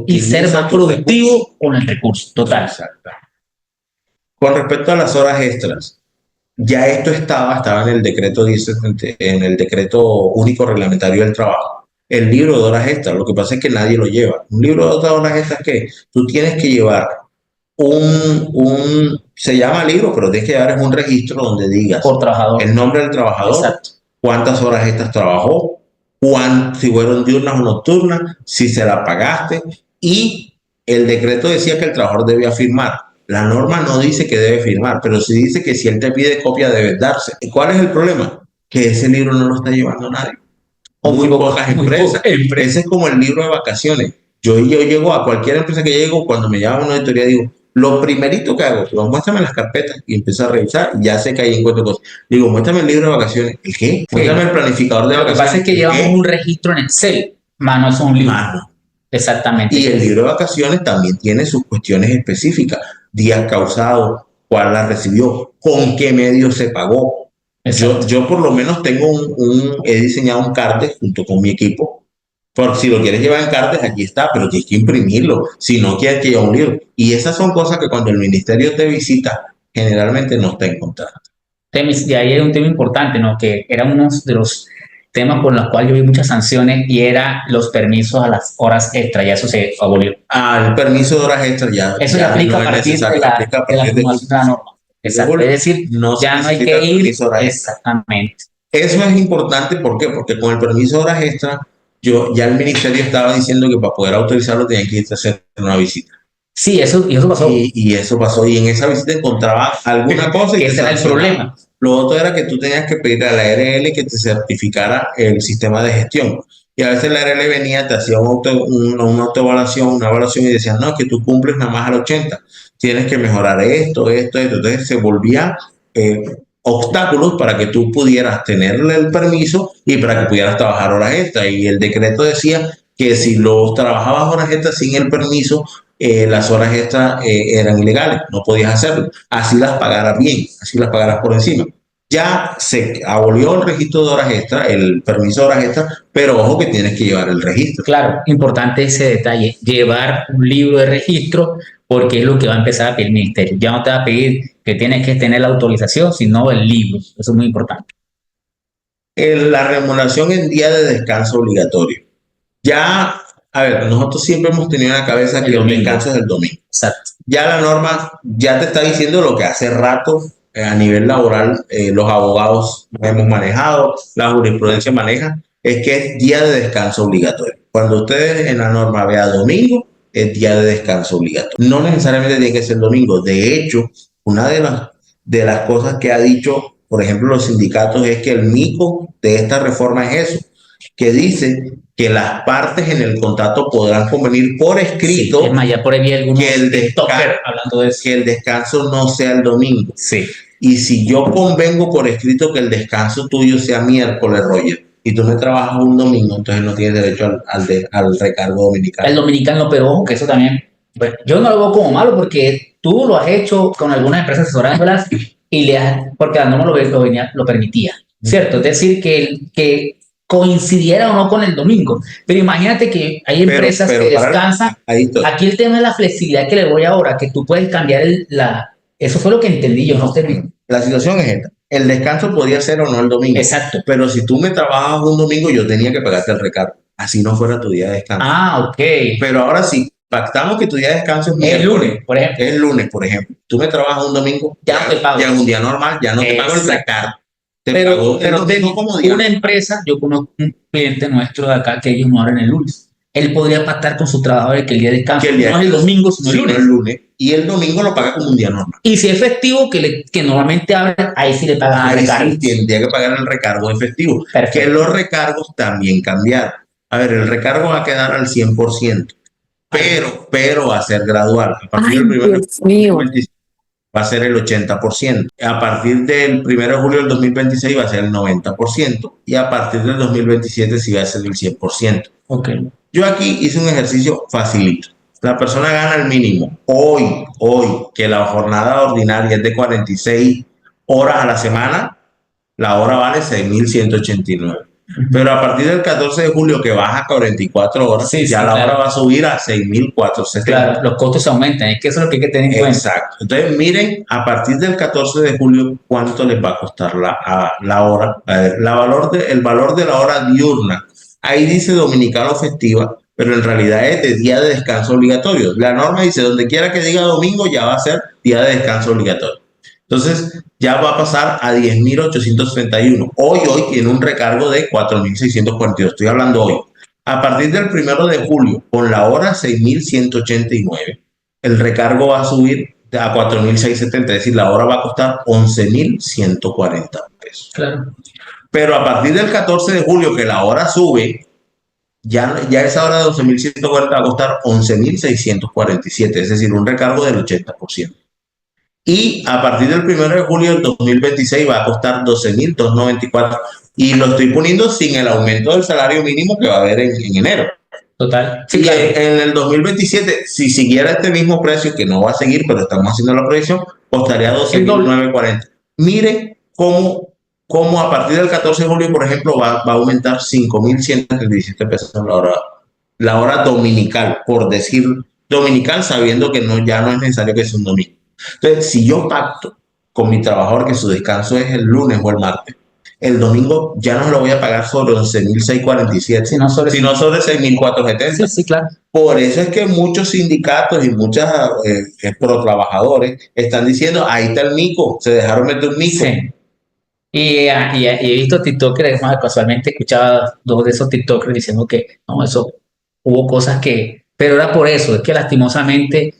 y ser Optimiza más tus recursos. productivo con el recurso. Total. Exacto. Con respecto a las horas extras, Ya esto estaba en el decreto, dice, en el decreto único reglamentario del trabajo. El libro de horas extras, lo que pasa es que nadie lo lleva. Un libro de horas extras que tú tienes que llevar se llama libro, pero tienes que llevar es un registro donde digas Por trabajador. el nombre del trabajador, Exacto. cuántas horas extras trabajó, si fueron diurnas o nocturnas, si se la pagaste, y el decreto decía que el trabajador debía firmar. La norma no dice que debe firmar, pero sí dice que si él te pide copia debes darse. ¿Y cuál es el problema? Que ese libro no lo está llevando nadie. Muy pocas empresas. Ese es como el libro de vacaciones. Yo llego a cualquier empresa que llego, cuando me llaman a una auditoría, digo, lo primerito que hago, pues, muéstrame las carpetas y empiezo a revisar. Ya sé que ahí encuentro cosas. Digo, muéstrame el libro de vacaciones. ¿El qué? Muéstrame el planificador de Lo que vacaciones. pasa es que llevamos un registro en Excel, más no es un libro. Mano. Exactamente. Y el libro de vacaciones también tiene sus cuestiones específicas. Días causados, cuál la recibió, con qué medio se pagó. Yo por lo menos tengo he diseñado un cartel junto con mi equipo. Por si lo quieres llevar en cartel, aquí está, pero tienes que imprimirlo. Si no quieres que lleve un libro. Y esas son cosas que cuando el ministerio te visita, generalmente no está encontrando. Y ahí hay un tema importante, ¿no? Que era uno de los temas por los cuales yo vi muchas sanciones y era los permisos a las horas extra, ya eso se abolió. El permiso de horas extras ya. Eso ya se aplica no a partir de la acumulación de la norma. Exacto. Es decir, ya no hay que ir. Exactamente. Eso es importante, ¿por qué? Porque con el permiso de horas extra, ya el ministerio estaba diciendo que para poder autorizarlo tenían que irse a hacer una visita. Sí, eso pasó. Y eso pasó, y en esa visita encontraba alguna cosa y ese era el problema. Lo otro era que tú tenías que pedir a la ARL que te certificara el sistema de gestión. Y a veces la ARL venía, te hacía una autoevaluación, una evaluación y decían, no, que tú cumples nada más al 80, tienes que mejorar esto. Entonces se volvía obstáculos para que tú pudieras tenerle el permiso y para que pudieras trabajar horas extras. Y el decreto decía que si los trabajabas horas extras sin el permiso, las horas extras eran ilegales, no podías hacerlo. Así las pagaras bien, así las pagaras por encima. Ya se abolió el registro de horas extras, el permiso de horas extras, pero ojo que tienes que llevar el registro. Claro, importante ese detalle, llevar un libro de registro porque es lo que va a empezar a pedir el ministerio. Ya no te va a pedir que tienes que tener la autorización, sino el libro. Eso es muy importante. La remuneración en día de descanso obligatorio. Ya, a ver, nosotros siempre hemos tenido en la cabeza que el descanso es el domingo. Exacto. Ya la norma ya te está diciendo lo que hace rato a nivel laboral los abogados hemos manejado, la jurisprudencia maneja, es que es día de descanso obligatorio. Cuando ustedes en la norma vean domingo, es día de descanso obligatorio. No necesariamente tiene que ser domingo. De hecho, una de las cosas que ha dicho, por ejemplo, los sindicatos es que el mico de esta reforma es eso, que dice que las partes en el contrato podrán convenir por escrito, sí, es más, ya por ahí que el descanso no sea el domingo. Sí. Y si yo convengo por escrito que el descanso tuyo sea miércoles, Roger, y tú me trabajas un domingo, entonces no tienes derecho al recargo dominical. El dominical no, pero ojo que eso también, bueno, yo no lo veo como malo porque tú lo has hecho con algunas empresas asesorándolas y porque la norma lo permitía, ¿cierto? Es decir, que coincidiera o no con el domingo. Pero imagínate que hay empresas que descansan. Aquí el tema es la flexibilidad que le voy ahora, que tú puedes cambiar eso fue lo que entendí, yo no sé bien. La situación es esta. El descanso podía ser o no el domingo. Exacto. Pero si tú me trabajas un domingo, yo tenía que pagarte el recargo. Así no fuera tu día de descanso. Ok. Pero ahora sí, pactamos que tu día de descanso es el lunes, por ejemplo. Es el lunes, por ejemplo. Tú me trabajas un domingo, ya te pago. Ya es un día normal, ya no te pago el recargo. Pero una empresa, yo conozco un cliente nuestro de acá que ellos no abren el lunes. Él podría pactar con sus trabajadores que el día de descanso no es el domingo, sino el lunes. Y el domingo lo paga como un día normal. Y si es festivo, que normalmente abre, ahí sí le pagan el recargo. Sí, tendría que pagar el recargo de festivo. Perfecto. Que los recargos también cambiaron. A ver, el recargo va a quedar al 100%, pero va a ser gradual. A partir del primero va a ser el 80%. A partir del 1 de julio del 2026 va a ser el 90%. Y a partir del 2027 sí va a ser el 100%. Okay. Yo aquí hice un ejercicio facilito. La persona gana el mínimo. Hoy, que la jornada ordinaria es de 46 horas a la semana, la hora vale 6.189. Pero a partir del 14 de julio que baja a 44 horas, Sí, ya sí, la hora claro. va a subir a 6.470. Claro, los costos aumentan, es que eso es lo que hay que tener en cuenta. Exacto. Entonces, miren, a partir del 14 de julio, ¿cuánto les va a costar la hora? A ver, el valor de la hora diurna. Ahí dice dominical o festiva, pero en realidad es de día de descanso obligatorio. La norma dice, donde quiera que diga domingo, ya va a ser día de descanso obligatorio. Entonces, ya va a pasar a 10.831. Hoy tiene un recargo de 4.642. Estoy hablando hoy. A partir del 1 de julio, con la hora 6.189, el recargo va a subir a 4.670, es decir, la hora va a costar 11.140 pesos. Claro. Pero a partir del 14 de julio, que la hora sube, ya esa hora de 11.140 va a costar 11.647, es decir, un recargo del 80%. Y a partir del 1 de julio del 2026 va a costar 12.294. Y lo estoy poniendo sin el aumento del salario mínimo que va a haber en enero. Total. Sí, Y claro. en el 2027, si siguiera este mismo precio, que no va a seguir, pero estamos haciendo la proyección, costaría El doble. 12.940. Miren cómo a partir del 14 de julio, por ejemplo, va a aumentar 5.137 pesos la hora dominical, por decir dominical, sabiendo que ya no es necesario que sea un domingo. Entonces, si yo pacto con mi trabajador que su descanso es el lunes o el martes, el domingo ya no lo voy a pagar sobre 11.647, Si no sobre sino sobre Sí, 6.470. sí, claro. Por eso es que muchos sindicatos y muchas pro trabajadores están diciendo, ahí está el mico, se dejaron meter un mico. Sí. Y he visto TikTokers, más casualmente escuchaba dos de esos TikTokers diciendo que no, eso hubo cosas que, pero era por eso, es que lastimosamente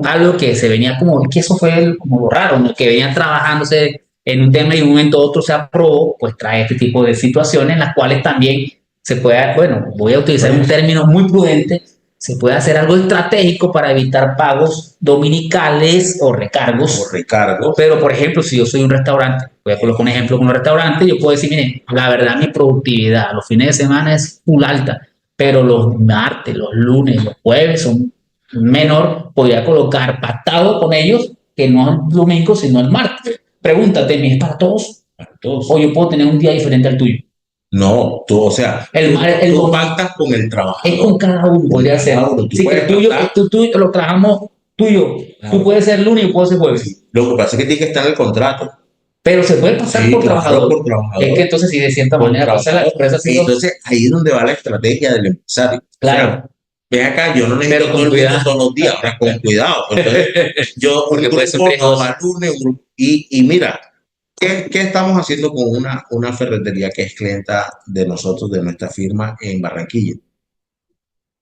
algo que se venía como, es que eso fue como lo raro, ¿no? Que venía trabajándose en un tema y de un momento a otro se aprobó, pues trae este tipo de situaciones en las cuales también se puede, bueno, voy a utilizar un término muy prudente, se puede hacer algo estratégico para evitar pagos dominicales o O recargos. recargos. Pero, por ejemplo, si yo soy un restaurante, voy a colocar un ejemplo con un restaurante, yo puedo decir, miren, la verdad mi productividad los fines de semana es full alta, pero los martes, los lunes, los jueves son menor, podría colocar pactado con ellos que no el domingo, sino el martes. Pregúntate, ¿es para todos? Para todos. O yo puedo tener un día diferente al tuyo. No, o sea, tú pactas con el trabajador. Es con cada uno, podría ser. Sí, que el tuyo, tú lo trabajamos tuyo. Claro. Tú puedes ser lunes y yo puedo ser jueves. Sí. Lo que pasa es que tiene que estar en el contrato. Pero se puede pasar Sí, por claro, trabajador. por trabajador. Es que entonces, si de cierta manera pasa la empresa, y entonces ahí es donde va la estrategia del empresario. Claro. O sea, ve acá, yo no necesito todo el mundo todos los días, ahora con cuidado. Entonces, yo un grupo va lunes, un grupo, y mira, ¿qué estamos haciendo con una ferretería que es clienta de nosotros, de nuestra firma en Barranquilla?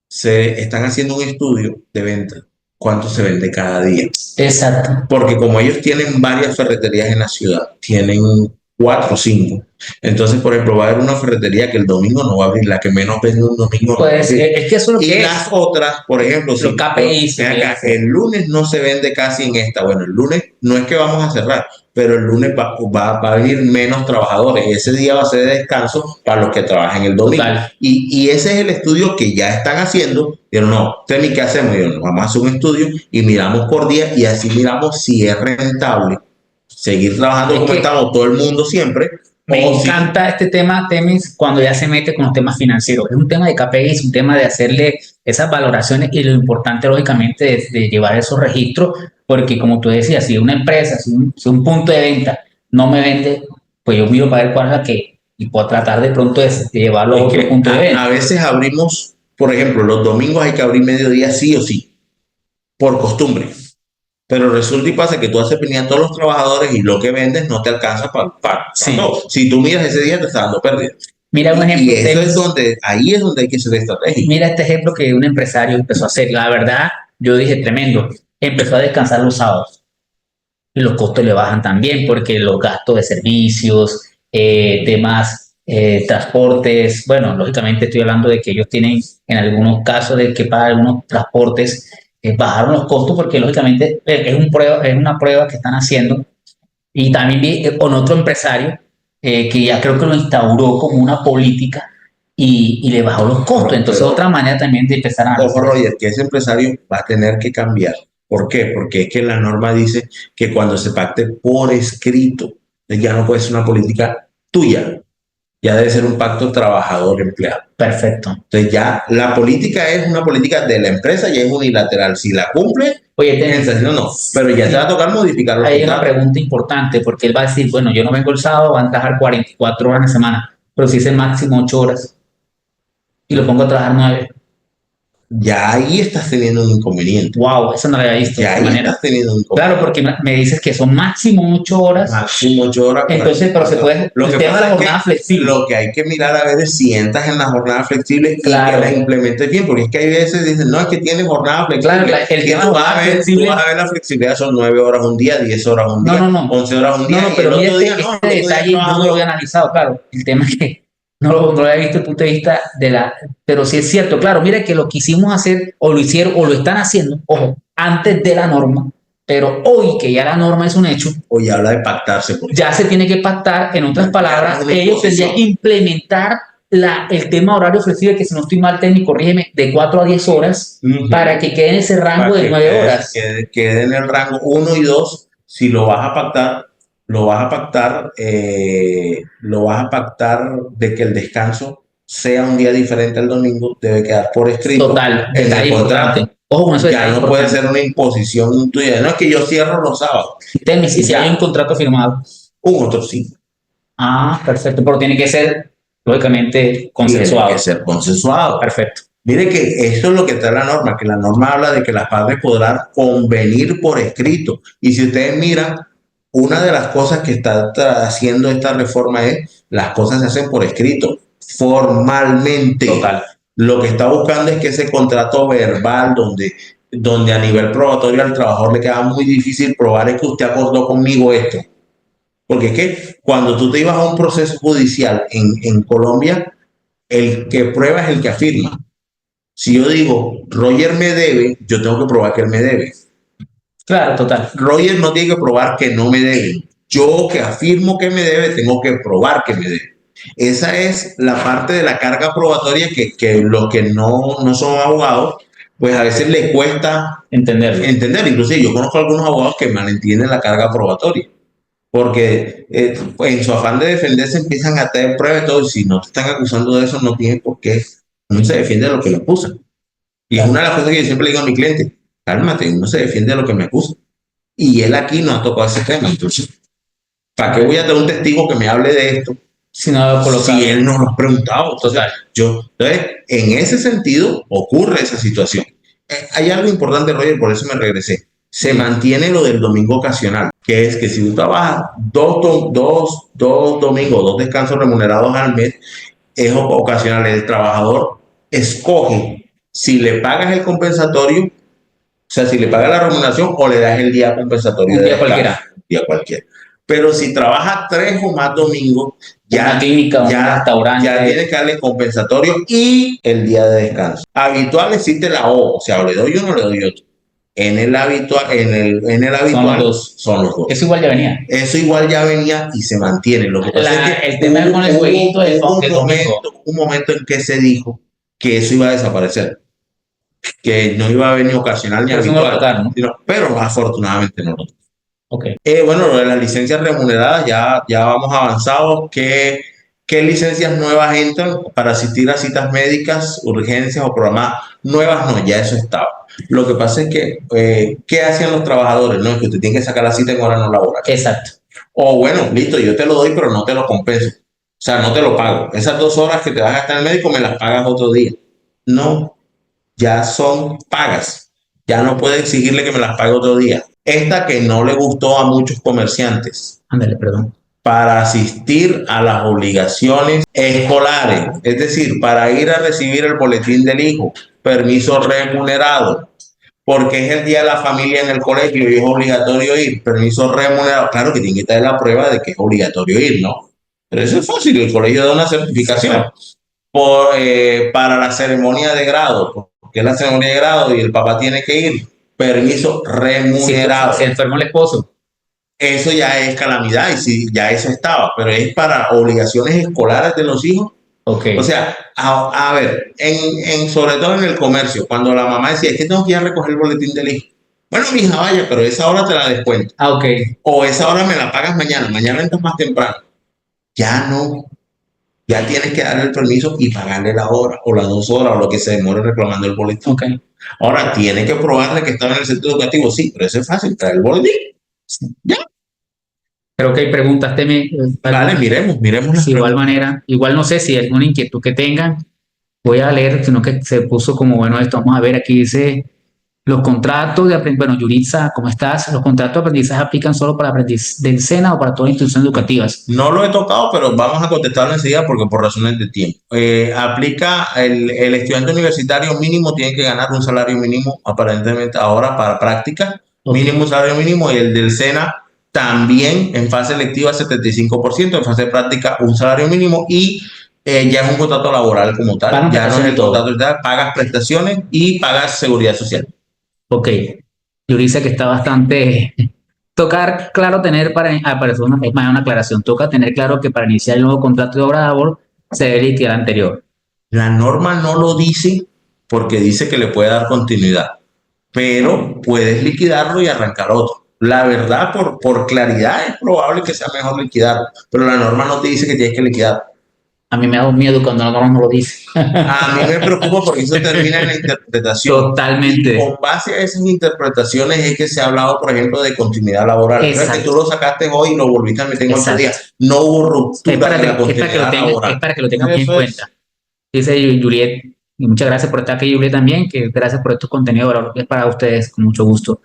Se están haciendo un estudio de venta, cuánto se vende cada día. Exacto. Porque como ellos tienen varias ferreterías en la ciudad, tienen 4 o 5. Entonces, por ejemplo, va a haber una ferretería que el domingo no va a abrir, la que menos vende un domingo. Pues es que eso es lo y que las otras, por ejemplo, los KPIs. Acá, el lunes no se vende casi en esta. Bueno, el lunes no es que vamos a cerrar, pero el lunes va a venir menos trabajadores y ese día va a ser de descanso para los que trabajan el domingo. Y ese es el estudio que ya están haciendo. Pero no, Temi, ¿qué hacemos? Yo, vamos a hacer un estudio y miramos por día y así miramos si es rentable seguir trabajando como estamos todo el mundo siempre. Me encanta este tema, Temis, cuando ya se mete con los temas financieros. Es un tema de KPI, es un tema de hacerle esas valoraciones y lo importante, lógicamente, es de llevar esos registros, porque como tú decías, si una empresa, si un punto de venta no me vende, pues yo miro para ver cuál es la que, y puedo tratar de pronto de llevarlo a otro punto de venta. A veces abrimos, por ejemplo, los domingos hay que abrir mediodía sí o sí, por costumbre. Pero resulta y pasa que tú haces venir a todos los trabajadores y lo que vendes no te alcanza para sí. todo. Si tú miras ese día te está dando pérdida. Mira un ejemplo. Y ahí es donde hay que ser estratégico. Mira este ejemplo que un empresario empezó a hacer. La verdad, yo dije tremendo. Empezó a descansar los sábados. Y los costos le bajan también porque los gastos de servicios, temas, transportes, bueno, lógicamente estoy hablando de que ellos tienen en algunos casos de que para algunos transportes bajaron los costos porque lógicamente es una prueba que están haciendo. Y también vi con otro empresario que ya creo que lo instauró como una política y le bajó los costos. Entonces, otra manera también de empezar a... Ojo, Roger, que ese empresario va a tener que cambiar. ¿Por qué? Porque es que la norma dice que cuando se pacte por escrito, ya no puede ser una política tuya. ya debe ser un pacto trabajador-empleado. Perfecto. Entonces ya la política es una política de la empresa y es unilateral. Si la cumple, Oye, no, pero ya te va a tocar modificar los hay una contratos. pregunta importante porque él va a decir, bueno, yo no vengo el sábado, van a trabajar 44 horas a la semana, pero si es el máximo 8 horas y lo pongo a trabajar 9. Ya ahí estás teniendo un inconveniente. Wow, eso no lo había visto de Ya esa ahí manera. estás teniendo un Claro, inconveniente. porque me dices que son máximo 8 horas. Máximo 8 horas. Entonces, pero se puede, Lo el que tema de pasa la es jornada que flexible. lo que hay que mirar a ver es si entras en la jornada flexible y Claro. que la implementes bien, porque es que hay veces dicen, no, es que tiene jornada flexible. Claro, el Y tema de tú jornada tú flexible. vas a ver la flexibilidad, son 9 horas un día, 10 horas un día, No. 11 horas un día, No, y pero el mira otro día no, este el otro día detalle, yo no lo había analizado, claro. El tema es que no lo había visto desde el punto de vista de la. Pero sí es cierto, claro, mira que lo quisimos hacer, o lo hicieron, o lo están haciendo, ojo, antes de la norma, pero hoy que ya la norma es un hecho, o ya habla de pactarse. ya se tiene que pactar, en otras palabras, una ellos tendrían que implementar el tema horario flexible, que si no estoy mal, técnico, corrígeme, de 4 a 10 horas, para que quede en ese rango de 9 horas. Quede en el rango 1 y 2. Si lo vas a pactar, lo vas a pactar de que el descanso sea un día diferente al domingo, debe quedar por escrito. Total, En detalle el contrato. importante. Ojo con eso, Ya detalle no puede importante. ser una imposición tuya. No es que yo cierro los sábados. Temis, y si Ya. hay un contrato firmado. Un otro sí. Ah, perfecto, pero tiene que ser, lógicamente, consensuado. Tiene que ser consensuado. Perfecto. Mire que eso es lo que está en la norma, que la norma habla de que las partes podrán convenir por escrito. Y si ustedes miran, una de las cosas que está haciendo esta reforma es, las cosas se hacen por escrito, formalmente. Total. Lo que está buscando es que ese contrato verbal, donde a nivel probatorio al trabajador le queda muy difícil probar es que usted acordó conmigo esto. Porque es que cuando tú te ibas a un proceso judicial en Colombia, el que prueba es el que afirma. Si yo digo, Roger me debe, yo tengo que probar que él me debe. Claro, total. Roger no tiene que probar que no me debe. Yo que afirmo que me debe, tengo que probar que me debe. Esa es la parte de la carga probatoria que los que no son abogados, pues a veces les cuesta entender. Inclusive yo conozco algunos abogados que malentienden la carga probatoria. Porque pues en su afán de defenderse empiezan a tener pruebas y todo. Y si no te están acusando de eso, no tiene por qué. Uno se defiende de lo que le acusan. Y es una de las cosas que yo siempre le digo a mi cliente, cálmate, uno se defiende de lo que me acusa. Y él aquí no ha tocado ese tema. Entonces, ¿para qué voy a tener un testigo que me hable de esto si él no lo ha preguntado? Entonces, en ese sentido, ocurre esa situación. Hay algo importante, Roger, por eso me regresé. Se mantiene lo del domingo ocasional, que es que si tú trabajas dos domingos, 2 descansos remunerados al mes, es ocasional. El trabajador escoge si le pagas el compensatorio, o sea, si le pagas la remuneración o le das el día compensatorio. Un día cualquiera. Un día cualquiera. Pero si trabajas 3 o más domingos, ya tienes que darle compensatorio y el día de descanso. Habitual existe la O sea, o le doy uno o le doy otro. En el habitual, son los dos. Eso igual ya venía. Eso igual ya venía y se mantiene. Lo que pasa es que el tema con el jueguito del un momento en que se dijo que eso iba a desaparecer, que no iba a haber ni ocasional ni habitual, pero afortunadamente no. Okay. Bueno, lo de las licencias remuneradas ya vamos avanzados. ¿Qué licencias nuevas entran para asistir a citas médicas, urgencias o programadas? Nuevas no, ya eso estaba. Lo que pasa es que, ¿qué hacían los trabajadores? No, es que usted tiene que sacar la cita en hora no laboral. Exacto. O bueno, listo, yo te lo doy, pero no te lo compenso. O sea, no te lo pago. Esas 2 horas que te vas a gastar en el médico me las pagas otro día. No, ya son pagas. Ya no puedo exigirle que me las pague otro día. Esta que no le gustó a muchos comerciantes. Ándale, perdón. Para asistir a las obligaciones escolares, es decir, para ir a recibir el boletín del hijo, permiso remunerado, porque es el día de la familia en el colegio y es obligatorio ir, permiso remunerado. Claro que tiene que traer la prueba de que es obligatorio ir, ¿no? Pero eso es fácil, el colegio da una certificación. Para la ceremonia de grado, porque es la ceremonia de grado y el papá tiene que ir, permiso remunerado. Se enfermó el esposo. Eso ya es calamidad y sí, ya eso estaba, pero es para obligaciones escolares de los hijos. Okay. O sea, a ver, sobre todo en el comercio, cuando la mamá decía, es que tengo que ir a recoger el boletín del hijo. Bueno, mija, vaya, pero esa hora te la descuento. Okay. O esa hora me la pagas mañana entras más temprano. Ya no. Ya tienes que darle el permiso y pagarle la hora o las 2 horas o lo que se demore reclamando el boletín. Ok. Ahora, tiene que probarle que estaba en el centro educativo, sí, pero eso es fácil, trae el boletín. Ya. Creo que hay preguntas, Temi. Vale, miremos las De igual preguntas. manera, igual no sé si hay alguna inquietud que tengan, voy a leer, sino que se puso como bueno esto. Vamos a ver, aquí dice, los contratos de aprendizaje, bueno, Yuritza, ¿cómo estás? ¿Los contratos de aprendizaje aplican solo para aprendiz del SENA o para todas las instituciones educativas? No lo he tocado, pero vamos a contestarlo enseguida porque por razones de tiempo. Aplica el estudiante universitario mínimo tiene que ganar un salario mínimo aparentemente ahora para práctica, Ok. mínimo un salario mínimo y el del SENA también en fase electiva 75%, en fase de práctica un salario mínimo y ya es un contrato laboral como tal, Pagan ya no es prestación y el todo. contrato, ya pagas prestaciones y pagas seguridad social. Ok. Yuritza que está bastante. Tocar, claro, tener para eso es más una aclaración. Toca tener claro que para iniciar el nuevo contrato de obra de labor se debe liquidar el anterior. La norma no lo dice porque dice que le puede dar continuidad, pero puedes liquidarlo y arrancar otro. La verdad, por claridad, es probable que sea mejor liquidarlo, pero la norma no te dice que tienes que liquidar. A mí me da miedo cuando la norma no lo dice. A mí me preocupa porque eso termina en la interpretación. Y Totalmente. con base a esas interpretaciones es que se ha hablado, por ejemplo, de continuidad laboral. No es que tú Exacto, lo sacaste hoy y lo volviste a meter en 8 días. exacto. No hubo ruptura de la Es continuidad laboral. para que lo tengan bien en Eso es. cuenta. Dice Juliet, y muchas gracias por estar aquí, Juliet, también, que gracias por estos contenidos, es para ustedes, con mucho gusto.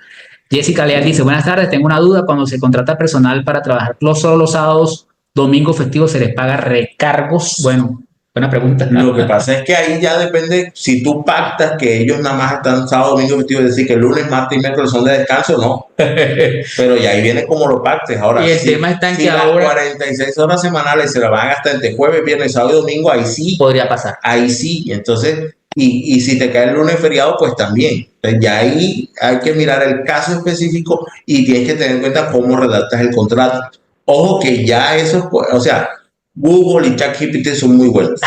Jessica Leal dice, buenas tardes, tengo una duda, cuando se contrata personal para trabajar solo los sábados, domingos festivos, ¿se les paga recargos? Bueno, buena pregunta. Lo que pasa es que ahí ya depende, si tú pactas que ellos nada más están sábado, domingo, festivo, es decir, que lunes, martes y miércoles son de descanso, no. Pero ya ahí viene como lo pactes. Ahora, Y el tema está en si que las ahora 46 horas semanales se las van a gastar entre jueves, viernes, sábado y domingo, podría pasar. ahí sí. Entonces, y si te cae el lunes feriado, pues también. Entonces, ya ahí hay que mirar el caso específico y tienes que tener en cuenta cómo redactas el contrato. Ojo que ya eso, o sea, Google y ChatGPT son muy buenos,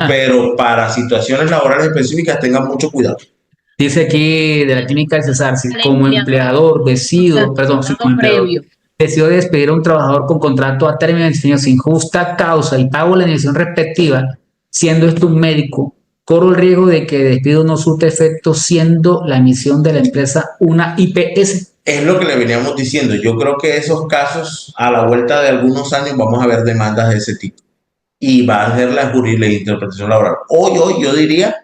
pero para situaciones laborales específicas tengan mucho cuidado. Dice aquí de la clínica del Cesar, si como empleador decido, perdón, si como empleador decido despedir a un trabajador con contrato a término de desempeño sin justa causa y pago la indemnización respectiva, siendo esto un médico, corro el riesgo de que el despido no surte efecto siendo la emisión de la empresa una IPS. Es lo que le veníamos diciendo. Yo creo que esos casos, a la vuelta de algunos años, vamos a ver demandas de ese tipo y va a ser la interpretación laboral. Hoy yo diría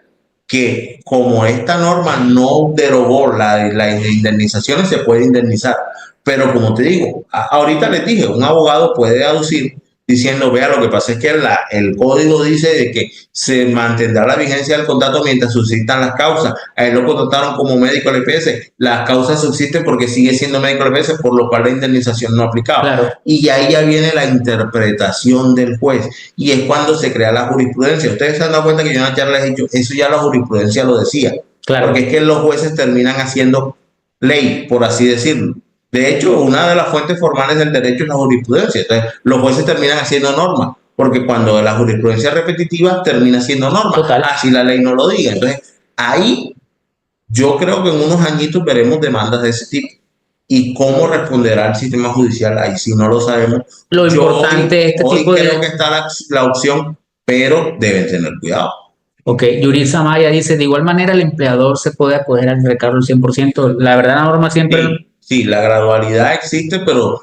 que como esta norma no derogó las indemnizaciones, se puede indemnizar. Pero como te digo, ahorita les dije, un abogado puede aducir diciendo, vea, lo que pasa es que el código dice de que se mantendrá la vigencia del contrato mientras subsistan las causas. A él lo contrataron como médico del EPS. Las causas subsisten porque sigue siendo médico del EPS, por lo cual la indemnización no aplicaba. Claro. Y ahí ya viene la interpretación del juez. Y es cuando se crea la jurisprudencia. Ustedes se han dado cuenta que yo en la charla les he dicho, eso ya la jurisprudencia lo decía. Claro. Porque es que los jueces terminan haciendo ley, por así decirlo. De hecho, una de las fuentes formales del derecho es la jurisprudencia. Entonces, los jueces terminan haciendo normas, porque cuando la jurisprudencia es repetitiva, termina siendo norma. Total. Así la ley no lo diga. Entonces, ahí yo creo que en unos añitos veremos demandas de ese tipo. ¿Y cómo responderá el sistema judicial? Ahí sí no lo sabemos. Lo importante es hoy creo que está la opción, pero deben tener cuidado. Ok, Yurisa Maya dice, de igual manera el empleador se puede acoger al recargo al 100%. La verdad, la norma siempre... Sí, la gradualidad existe, pero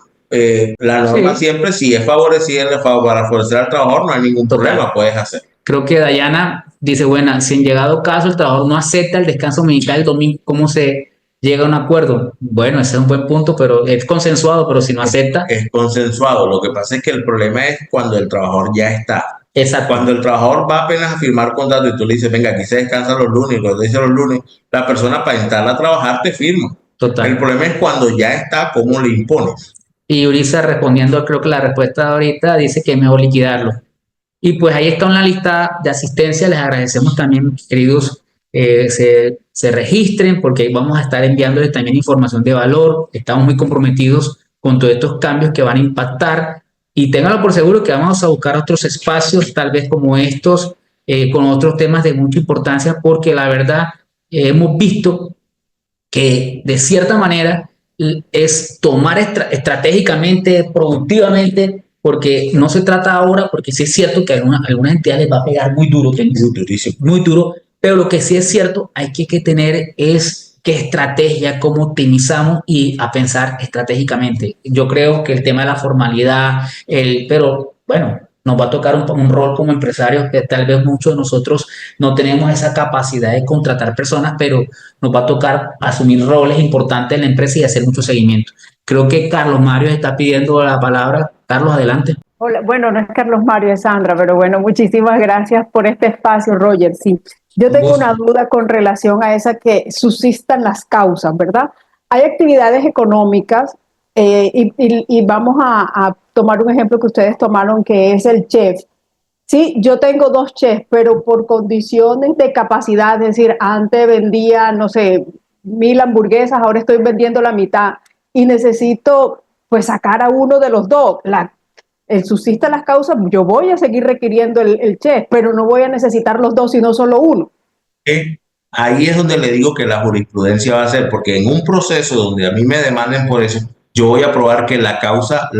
la norma siempre, si es favorecida para favorecer al trabajador, no hay ningún problema, puedes hacer. Creo que Dayana dice, bueno, si en llegado caso el trabajador no acepta el descanso dominical el domingo, ¿cómo se llega a un acuerdo? Bueno, ese es un buen punto, pero es consensuado, pero si no acepta... Es consensuado. Lo que pasa es que el problema es cuando el trabajador ya está. Exacto. Cuando el trabajador va apenas a firmar contrato y tú le dices, venga, aquí se descansa los lunes, y cuando dice los lunes, la persona para entrar a trabajar te firma. Total. El problema es cuando ya está, ¿cómo le impones? Y Urisa respondiendo, creo que la respuesta de ahorita dice que es mejor liquidarlo. Y pues ahí está una lista de asistencia. Les agradecemos también, queridos, se registren porque vamos a estar enviándoles también información de valor. Estamos muy comprometidos con todos estos cambios que van a impactar y ténganlo por seguro que vamos a buscar otros espacios, tal vez como estos, con otros temas de mucha importancia, porque la verdad hemos visto que de cierta manera es tomar estratégicamente, productivamente, porque no se trata ahora, porque sí es cierto que a algunas entidades les va a pegar muy duro, Muy durísimo. muy duro, pero lo que sí es cierto, hay que tener es qué estrategia, cómo optimizamos y a pensar estratégicamente. Yo creo que el tema de la formalidad, pero bueno, nos va a tocar un rol como empresarios que tal vez muchos de nosotros no tenemos esa capacidad de contratar personas, pero nos va a tocar asumir roles importantes en la empresa y hacer mucho seguimiento. Creo que Carlos Mario está pidiendo la palabra. Carlos, adelante. Hola, bueno, no es Carlos Mario, es Sandra, pero bueno, muchísimas gracias por este espacio, Roger. Sí, yo tengo una duda con relación a esa que suscitan las causas, ¿verdad? Hay actividades económicas y vamos a tomar un ejemplo que ustedes tomaron, que es el chef. Sí, yo tengo dos chefs, pero por condiciones de capacidad, es decir, antes vendía, no sé, 1.000 hamburguesas, ahora estoy vendiendo la mitad y necesito pues sacar a uno de los dos. Subsistan las causas, yo voy a seguir requiriendo el chef, pero no voy a necesitar los dos, sino solo uno. Ahí es donde le digo que la jurisprudencia va a ser, porque en un proceso donde a mí me demanden por eso, yo voy a probar que la causa,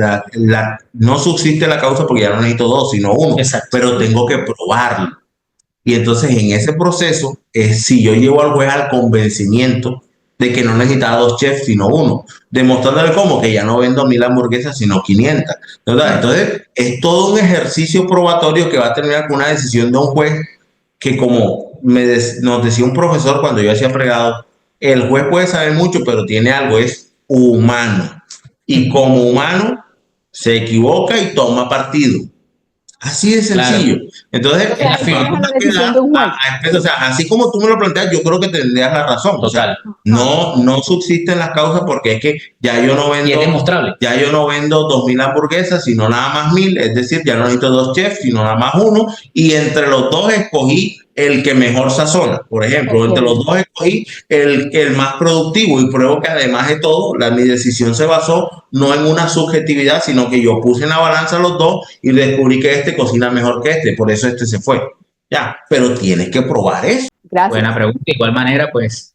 no subsiste la causa porque ya no necesito dos, sino uno. Exacto. Pero tengo que probarlo. Y entonces en ese proceso, si yo llevo al juez al convencimiento de que no necesitaba dos chefs, sino uno, demostrándole cómo que ya no vendo 1.000 hamburguesas, sino 500. ¿Verdad? Entonces, es todo un ejercicio probatorio que va a terminar con una decisión de un juez que, como nos decía un profesor cuando yo hacía pregado, el juez puede saber mucho, pero tiene algo, es humano. Y como humano, se equivoca y toma partido. Así de sencillo. Claro. Entonces, o sea, así como tú me lo planteas, yo creo que tendrías la razón. Total. O sea, no subsisten las causas porque es que ya yo no vendo, y es demostrable. Ya yo no vendo 2.000 hamburguesas, sino nada más 1.000. Es decir, ya no necesito dos chefs, sino nada más uno. Y entre los dos escogí el que mejor sazona. Por ejemplo, entre los dos escogí el más productivo y pruebo que además de todo, mi decisión se basó no en una subjetividad, sino que yo puse en la balanza los dos y descubrí que este cocina mejor que este, por eso este se fue. Ya, pero tienes que probar eso. Gracias. Buena pregunta. De igual manera, pues,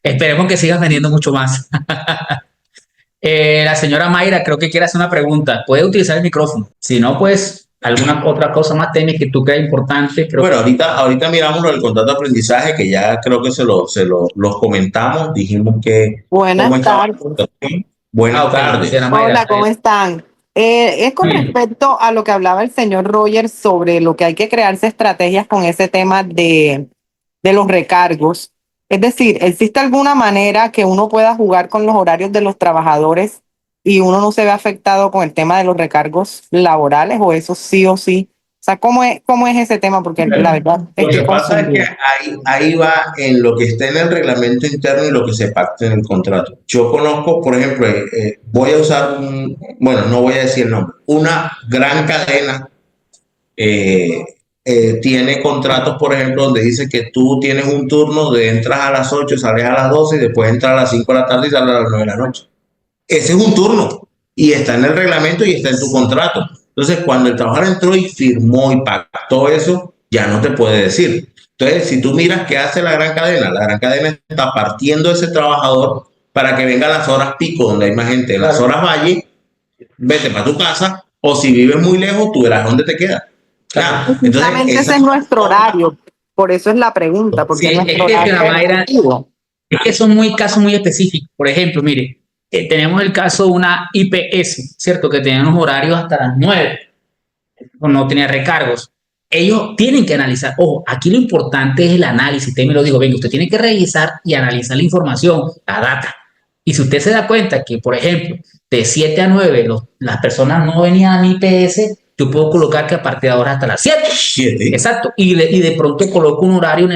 esperemos que sigas vendiendo mucho más. La señora Mayra creo que quiere hacer una pregunta. Puede utilizar el micrófono. Si no, pues, alguna otra cosa más técnica que tú creas importante. Bueno, ahorita miramos el contrato de aprendizaje, que ya creo que los comentamos. Dijimos que... Buenas tardes. Buenas tardes. Hola, ¿cómo están? Es con respecto a lo que hablaba el señor Roger sobre lo que hay que crearse estrategias con ese tema de los recargos. Es decir, ¿existe alguna manera que uno pueda jugar con los horarios de los trabajadores y uno no se ve afectado con el tema de los recargos laborales, o eso sí o sí? O sea, ¿cómo es ese tema? Porque la verdad lo que pasa es que ahí va en lo que está en el reglamento interno y lo que se pacta en el contrato. Yo conozco, por ejemplo, voy a usar no voy a decir el nombre, una gran cadena tiene contratos, por ejemplo, donde dice que tú tienes un turno de entras a las 8, sales a las 12 y después entras a las 5 de la tarde y sales a las 9 de la noche. Ese es un turno y está en el reglamento y está en tu contrato. Entonces, cuando el trabajador entró y firmó y pactó eso, ya no te puede decir. Entonces, si tú miras qué hace la gran cadena está partiendo ese trabajador para que venga a las horas pico, donde hay más gente. En las horas valle, vete para tu casa, o si vives muy lejos, tú verás dónde te quedas. Claro. Entonces, ese es nuestro horario. Por eso es la pregunta. Porque sí, es que son casos muy específicos. Por ejemplo, mire, tenemos el caso de una IPS, ¿cierto? Que tienen unos horarios hasta las 9, no tenía recargos. Ellos tienen que analizar. Ojo, aquí lo importante es el análisis. Usted me lo digo, venga, usted tiene que revisar y analizar la información, la data. Y si usted se da cuenta que, por ejemplo, de 7 a 9 las personas no venían a mi IPS, yo puedo colocar que a partir de ahora hasta las 7. Exacto. Y de pronto coloco un horario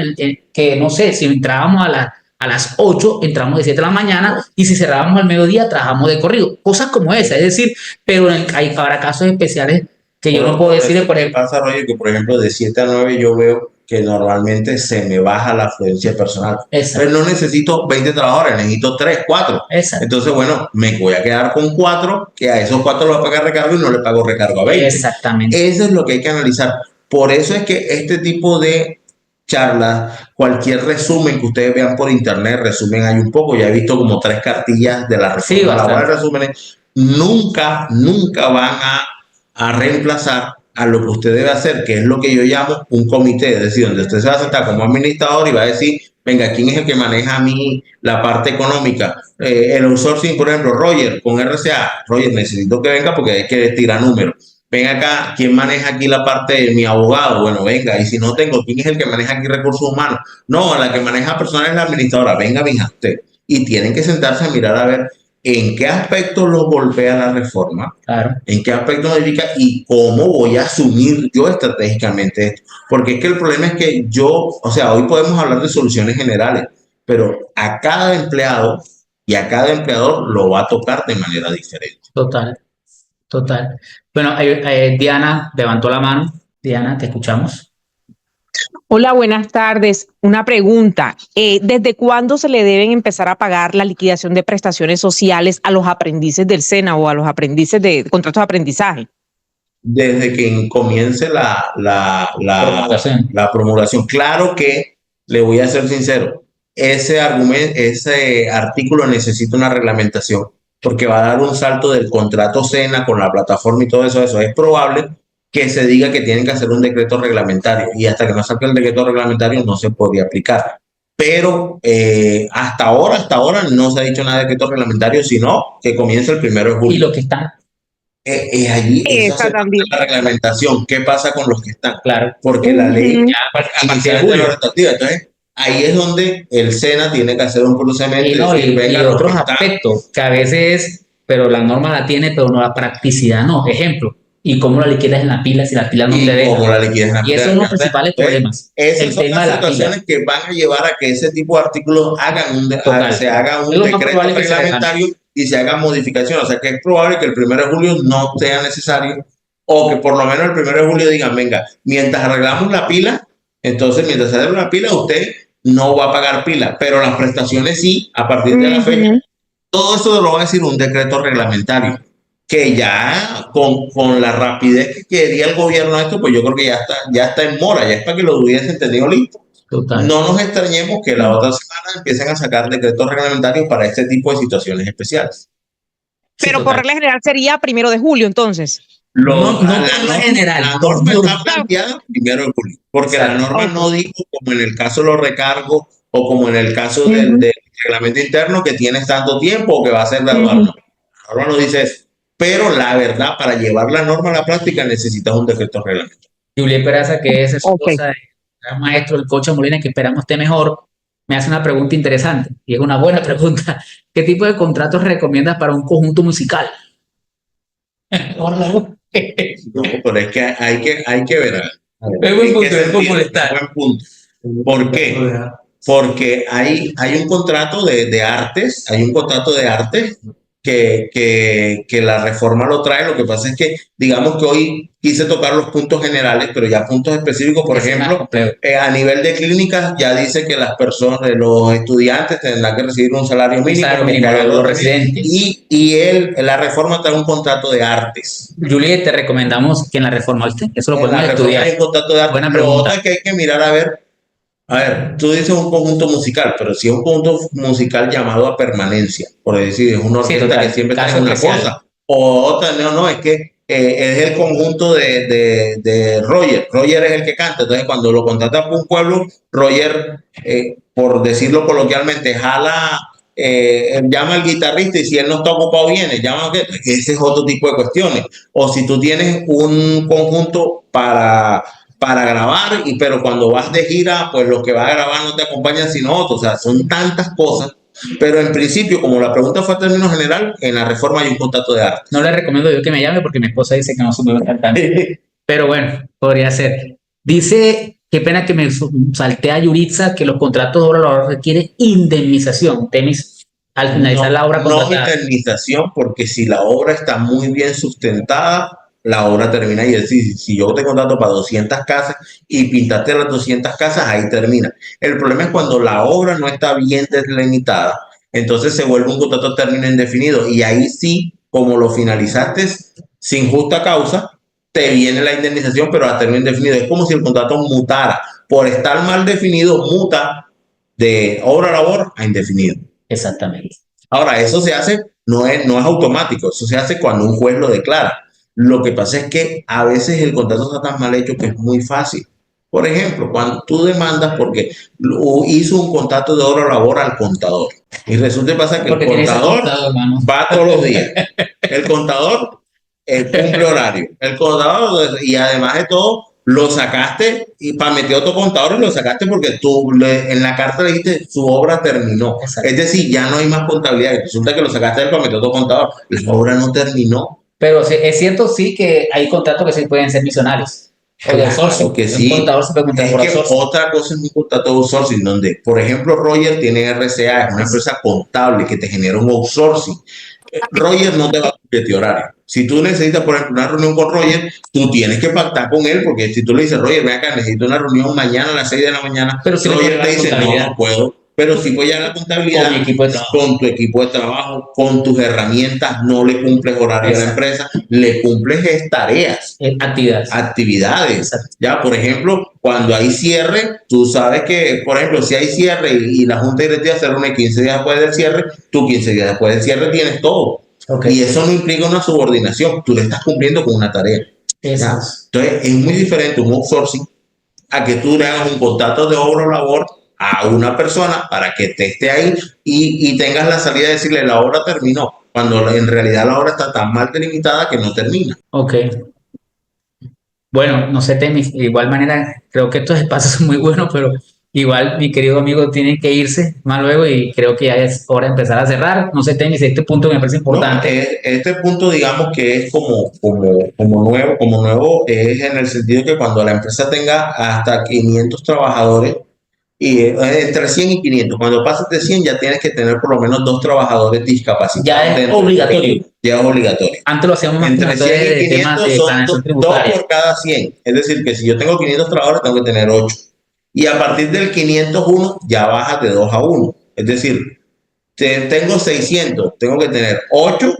que, no sé, si entrábamos a las 8, entramos de 7 de la mañana, y si cerrábamos al mediodía, trabajamos de corrido. Cosas como esa, es decir, pero habrá casos especiales que yo no puedo decir. Por ejemplo, pasa, Roger, que por ejemplo de 7 a 9 yo veo que normalmente se me baja la afluencia personal. Pero no necesito 20 trabajadores, necesito 3, 4. Exacto. Entonces, bueno, me voy a quedar con 4, que a esos 4 los voy a pagar recargo y no le pago recargo a 20. Exactamente. Eso es lo que hay que analizar. Por eso es que este tipo de charlas, cualquier resumen que ustedes vean por internet, resumen hay un poco, ya he visto como 3 cartillas de la reforma laboral, resúmenes, nunca van a a reemplazar a lo que usted debe hacer, que es lo que yo llamo un comité, es decir, donde usted se va a sentar como administrador y va a decir, venga, ¿quién es el que maneja a mí la parte económica? El outsourcing, por ejemplo, Roger, con RCA. Roger, necesito que venga porque hay que tirar números. Ven acá, ¿quién maneja aquí la parte de mi abogado? Bueno, venga, y si no tengo, ¿quién es el que maneja aquí recursos humanos? No, la que maneja personal es la administradora. Venga, mija, usted. Y tienen que sentarse a mirar a ver en qué aspecto lo golpea la reforma, Claro. en qué aspecto modifica y cómo voy a asumir yo estratégicamente esto. Porque es que el problema es que yo, o sea, hoy podemos hablar de soluciones generales, pero a cada empleado y a cada empleador lo va a tocar de manera diferente. Total, total. Bueno, Diana levantó la mano. Diana, te escuchamos. Hola, buenas tardes. Una pregunta. ¿Desde cuándo se le deben empezar a pagar la liquidación de prestaciones sociales a los aprendices del SENA o a los aprendices de contratos de aprendizaje? Desde que comience Promulgación. la promulgación. Claro que, le voy a ser sincero, ese artículo necesita una reglamentación porque va a dar un salto del contrato SENA con la plataforma y todo eso. Eso es probable que se diga que tienen que hacer un decreto reglamentario y hasta que no salga el decreto reglamentario no se podría aplicar. Pero hasta ahora no se ha dicho nada de decreto reglamentario, sino que comience el 1 de Y julio. los que están, Allí eso Esa hace parte también. de la reglamentación. ¿Qué pasa con los que están? claro, Porque la ley Ujú. ya a partir de inicialmente julio. no era retroactiva. Entonces, ahí es donde el SENA tiene que hacer un procedimiento Y, no, decir, y venga, los otros que están, aspectos que a veces, pero la norma la tiene, pero no la practicidad, no. Ejemplo, ¿y cómo la liquidas en la pila si la pila no te y deja? como la liquidez Y esos son los principales problemas. Esas El son tema las de la pila. situaciones que van a llevar a que ese tipo de artículos Total. se haga Es un lo más decreto probable que se reglamentario y se hagan modificaciones. O sea que es probable que el 1 de julio no sea necesario o que por lo menos el 1 de julio digan, venga, mientras arreglamos la pila, entonces mientras se arregla la pila, usted no va a pagar pila, pero las prestaciones sí, a partir de la fecha. Ujú. Todo eso lo va a decir un decreto reglamentario, que ya con la rapidez que quería el gobierno esto, pues yo creo que ya está en mora, ya es para que lo hubiesen tenido listo. Total. No nos extrañemos que la otra semana empiecen a sacar decretos reglamentarios para este tipo de situaciones especiales. Sí, Pero por total. regla general sería 1 de julio, entonces. No por lo general, La por norma está norma. planteada 1 de julio, porque la Exacto. norma no dijo, como en el caso de los recargos o como en el caso del reglamento interno, que tienes tanto tiempo o que va a ser gradual. Ujú. No, la norma no dice eso. Pero la verdad, para llevar la norma a la práctica necesitas un decreto reglamentario. Julián Peraza, que es Ok. esposa del maestro del Cocha Molina, que esperamos esté mejor, me hace una pregunta interesante y es una buena pregunta. ¿Qué tipo de contratos recomiendas para un conjunto musical? No, pero es que hay que ver. Es buen ¿En qué punto, es por sentido? molestar. Buen punto. ¿Por qué? Porque hay un contrato de artes, hay un contrato de artes que la reforma lo trae. Lo que pasa es que, digamos que hoy quise tocar los puntos generales, pero ya puntos específicos, por Es más ejemplo, complejo. a nivel de clínicas ya dice que las personas, los estudiantes tendrán que recibir un salario mínimo, Salario mínimo, como los residentes. la reforma trae un contrato de artes. Juliet, te recomendamos que en la reforma, ¿viste? Eso lo En la podemos reforma estudiar. hay un contrato de artes. Buena Lo pregunta. otro que hay que mirar a ver, tú dices un conjunto musical, pero si es un conjunto musical llamado a permanencia, por decir, es una Sí, orquesta total. que siempre Caso está en una especial. cosa, o otra, no, es que es el conjunto de Roger. Roger es el que canta, entonces cuando lo contrata por un pueblo, Roger, por decirlo coloquialmente, llama al guitarrista y si él no está ocupado viene, ese es otro tipo de cuestiones. O si tú tienes un conjunto para grabar, pero cuando vas de gira, pues los que vas a grabar no te acompañan sino otros. O sea, son tantas cosas. Pero en principio, como la pregunta fue a término general, en la reforma hay un contrato de arte. No le recomiendo yo que me llame porque mi esposa dice que no soy muy buen cantante. Pero bueno, podría ser. Dice, qué pena que me salté a Yuritza, que los contratos de obra laboral requieren indemnización. Temis, al finalizar la obra No contratada. indemnización, porque si la obra está muy bien sustentada, la obra termina. Y es decir, si yo te contrato para 200 casas y pintaste las 200 casas, ahí termina. El problema es cuando la obra no está bien delimitada, entonces se vuelve un contrato a término indefinido. Y ahí sí, como lo finalizaste sin justa causa, te viene la indemnización, pero a término indefinido. Es como si el contrato mutara. Por estar mal definido, muta de obra a labor a indefinido. Exactamente. Ahora, eso se hace, no es automático, eso se hace cuando un juez lo declara. Lo que pasa es que a veces el contrato está tan mal hecho que es muy fácil. Por ejemplo, cuando tú demandas porque hizo un contrato de hora labor al contador y resulta y pasa que el Porque tiene ese contador contado, hermano. va todos los días. El contador cumple horario. El contador, y además de todo, lo sacaste y para meter otro contador y lo sacaste porque tú en la carta le dijiste su obra terminó. Exacto. Es decir, ya no hay más contabilidad. Y resulta que lo sacaste para meter otro contador. La obra no terminó. Pero es cierto, sí, que hay contratos que sí pueden ser misionales. O de Claro outsourcing. que Un sí. contador se puede contratar Es por que outsourcing. otra cosa es un contrato de outsourcing donde, por ejemplo, Roger tiene RCA, es una empresa contable que te genera un outsourcing. Roger no te va a cumplir tu horario. Si tú necesitas, por ejemplo, una reunión con Roger, tú tienes que pactar con él, porque si tú le dices, Roger, ven acá, necesito una reunión mañana a las 6 de la mañana, Pero sí le puede Roger te llevar la dice, no, contabilidad. no puedo. Pero si voy a la contabilidad, Con mi equipo de trabajo. con tu equipo de trabajo, con tus herramientas, no le cumples horario a la Exacto. empresa, le cumples tareas, Actividades. actividades. Exacto. Ya, por ejemplo, cuando hay cierre, tú sabes que, por ejemplo, si hay cierre y la junta directiva se reúne 15 días después del cierre, tú 15 días después del cierre tienes todo. Okay. Y eso no implica una subordinación, tú le estás cumpliendo con una tarea. Eso es. Entonces, es muy diferente un outsourcing a que tú le hagas un contrato de obra o labor a una persona para que te esté ahí y tengas la salida de decirle la obra terminó, cuando en realidad la obra está tan mal delimitada que no termina. Ok. Bueno, no sé, Temis, de igual manera, creo que estos espacios son muy buenos, pero igual mi querido amigo tiene que irse más luego y creo que ya es hora de empezar a cerrar. No sé, Temis, este punto me parece importante. No, este punto, digamos que es como nuevo, es en el sentido que cuando la empresa tenga hasta 500 trabajadores, y entre 100 y 500, cuando pases de 100 ya tienes que tener por lo menos 2 trabajadores discapacitados. Ya es obligatorio. Ya es obligatorio. Antes lo hacíamos más Entre 100 y de temas 500 de son planeación 2 tributaria. por cada 100. Es decir, que si yo tengo 500 trabajadores, tengo que tener 8. Y a partir del 501 ya bajas de 2 a 1. Es decir, tengo 600, tengo que tener 8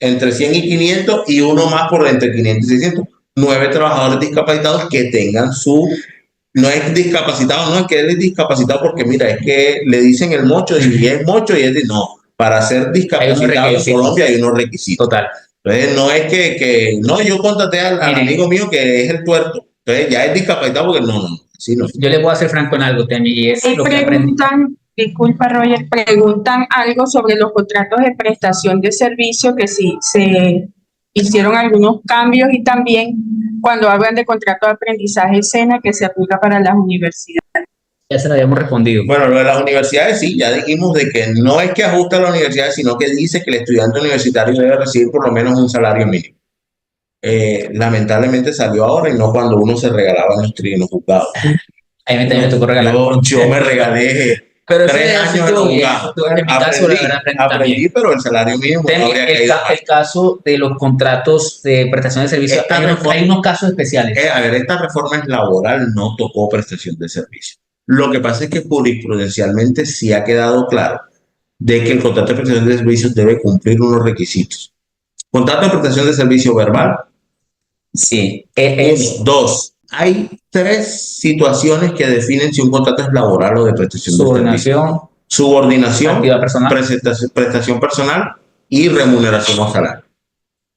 entre 100 y 500 y uno más por entre 500 y 600. 9 trabajadores discapacitados que tengan su... No es discapacitado, no es que él es discapacitado porque mira, es que le dicen el mocho y es mocho y es no. Para ser discapacitado en Colombia hay unos requisitos. Total. Entonces no es que no, yo contraté al amigo mío que es el tuerto. Entonces ya es discapacitado porque no. Sí, no. Yo le voy a hacer franco en algo, Temi, y es lo que aprendí. Disculpa, Roger, preguntan algo sobre los contratos de prestación de servicio, que si se hicieron algunos cambios, y también cuando hablan de contrato de aprendizaje SENA que se aplica para las universidades. Ya se lo habíamos respondido. Bueno, lo de las universidades sí, ya dijimos de que no es que ajusta a las universidades, sino que dice que el estudiante universitario debe recibir por lo menos un salario mínimo. Lamentablemente salió ahora y no cuando uno se regalaba en los juzgados. A mí también me tocó regalar. Yo me regalé. Pero 3 años en juzgado. En mi caso, la verdad, aprendí, pero el salario mínimo no habría caído. El caso de los contratos de prestación de servicios, hay unos casos especiales. A ver, esta reforma laboral no tocó prestación de servicio. Lo que pasa es que jurisprudencialmente sí ha quedado claro de que el contrato de prestación de servicios debe cumplir unos requisitos. Contrato de prestación de servicio verbal. Sí. 2. Hay 3 situaciones que definen si un contrato es laboral o de prestación de servicio. Subordinación, prestación personal y remuneración o salario.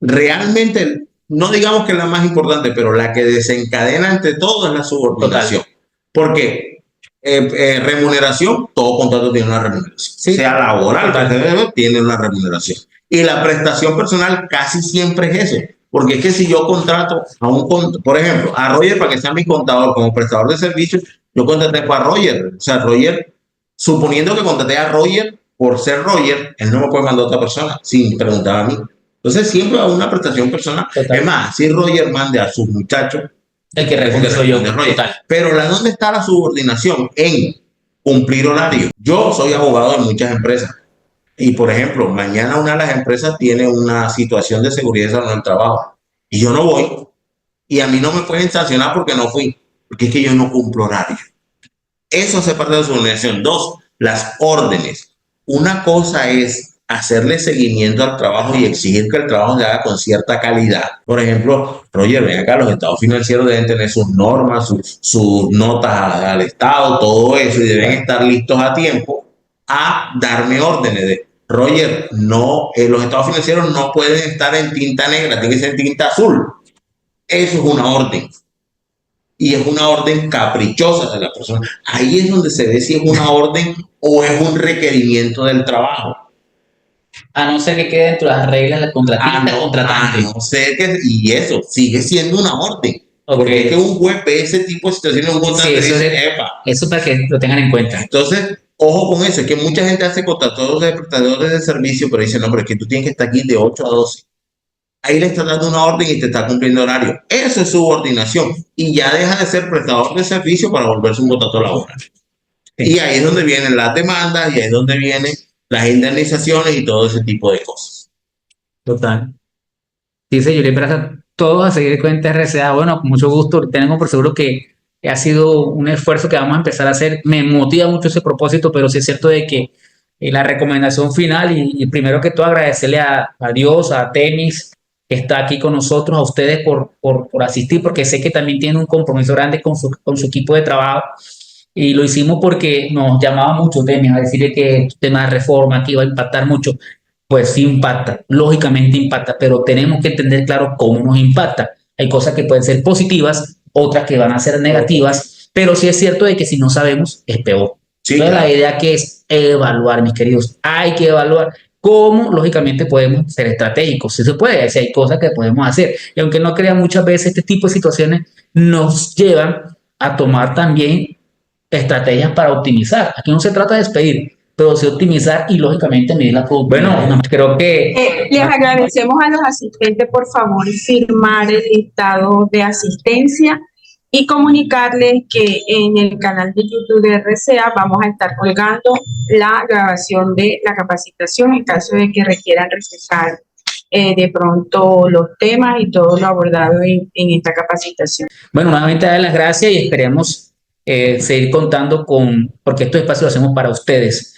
Realmente, no digamos que es la más importante, pero la que desencadena entre todo es la subordinación. Total. Porque remuneración, todo contrato tiene una remuneración. Sí. Sea laboral, tiene una remuneración. Y la prestación personal casi siempre es eso. Porque es que si yo contrato por ejemplo, a Roger para que sea mi contador como prestador de servicios, yo contraté a Roger. O sea, Roger, suponiendo que contraté a Roger por ser Roger, él no me puede mandar a otra persona sin preguntar a mí. Entonces siempre va una prestación personal. Total. Es más, si Roger mande a sus muchachos, el que responde soy yo. Total. Pero ¿dónde está la subordinación? En cumplir horario. Yo soy abogado de muchas empresas. Y, por ejemplo, mañana una de las empresas tiene una situación de seguridad y salud en el trabajo. Y yo no voy. Y a mí no me pueden sancionar porque no fui. Porque es que yo no cumplo horario. Eso hace parte de la subordinación. 2, las órdenes. Una cosa es hacerle seguimiento al trabajo y exigir que el trabajo se haga con cierta calidad. Por ejemplo, Roger, ven acá, los estados financieros deben tener sus normas, sus notas al estado, todo eso, y deben estar listos a tiempo a darme órdenes de, Roger, no, los estados financieros no pueden estar en tinta negra, tiene que ser en tinta azul. Eso es una orden. Y es una orden caprichosa de la persona. Ahí es donde se ve si es una orden o es un requerimiento del trabajo. A no ser que quede dentro de las reglas del contratista, contratante. No ser que, y eso sigue siendo una orden. Porque Okay. es que un juez ve ese tipo de situaciones en un contrato Sí, y dice, epa. Eso para que lo tengan en cuenta. Entonces, ojo con eso, es que mucha gente hace contratos de prestadores de servicio, pero dice, no, pero es que tú tienes que estar aquí de 8 a 12. Ahí le está dando una orden y te está cumpliendo horario. Eso es subordinación. Y ya deja de ser prestador de servicio para volverse un contrato laboral. Sí. Y ahí es donde vienen las demandas, y ahí es donde vienen las indemnizaciones y todo ese tipo de cosas. Total. Dice Yuri Praza, todos a seguir cuenta RCA. Bueno, con mucho gusto. Tenemos por seguro que ha sido un esfuerzo que vamos a empezar a hacer. Me motiva mucho ese propósito, pero sí es cierto de que la recomendación final, y primero que todo agradecerle a Dios, a Temis, que está aquí con nosotros, a ustedes por asistir, porque sé que también tienen un compromiso grande con su equipo de trabajo. Y lo hicimos porque nos llamaba mucho Temis a decirle que el tema de reforma, que iba a impactar mucho. Pues sí impacta, lógicamente impacta, pero tenemos que entender claro cómo nos impacta. Hay cosas que pueden ser positivas, otras que van a ser negativas, pero sí es cierto de que si no sabemos, es peor. Sí, entonces, claro, la idea que es evaluar, mis queridos, hay que evaluar cómo, lógicamente, podemos ser estratégicos. Si se puede, si hay cosas que podemos hacer. Y aunque no crean, muchas veces este tipo de situaciones nos llevan a tomar también estrategias para optimizar. Aquí no se trata de despedir, pero sí optimizar y lógicamente medir la productividad. Bueno, creo que les agradecemos a los asistentes, por favor, firmar el listado de asistencia y comunicarles que en el canal de YouTube de RCA vamos a estar colgando la grabación de la capacitación en caso de que requieran refrescar de pronto los temas y todo lo abordado en esta capacitación. Bueno, nuevamente dar las gracias y esperemos seguir contando porque estos espacios los hacemos para ustedes.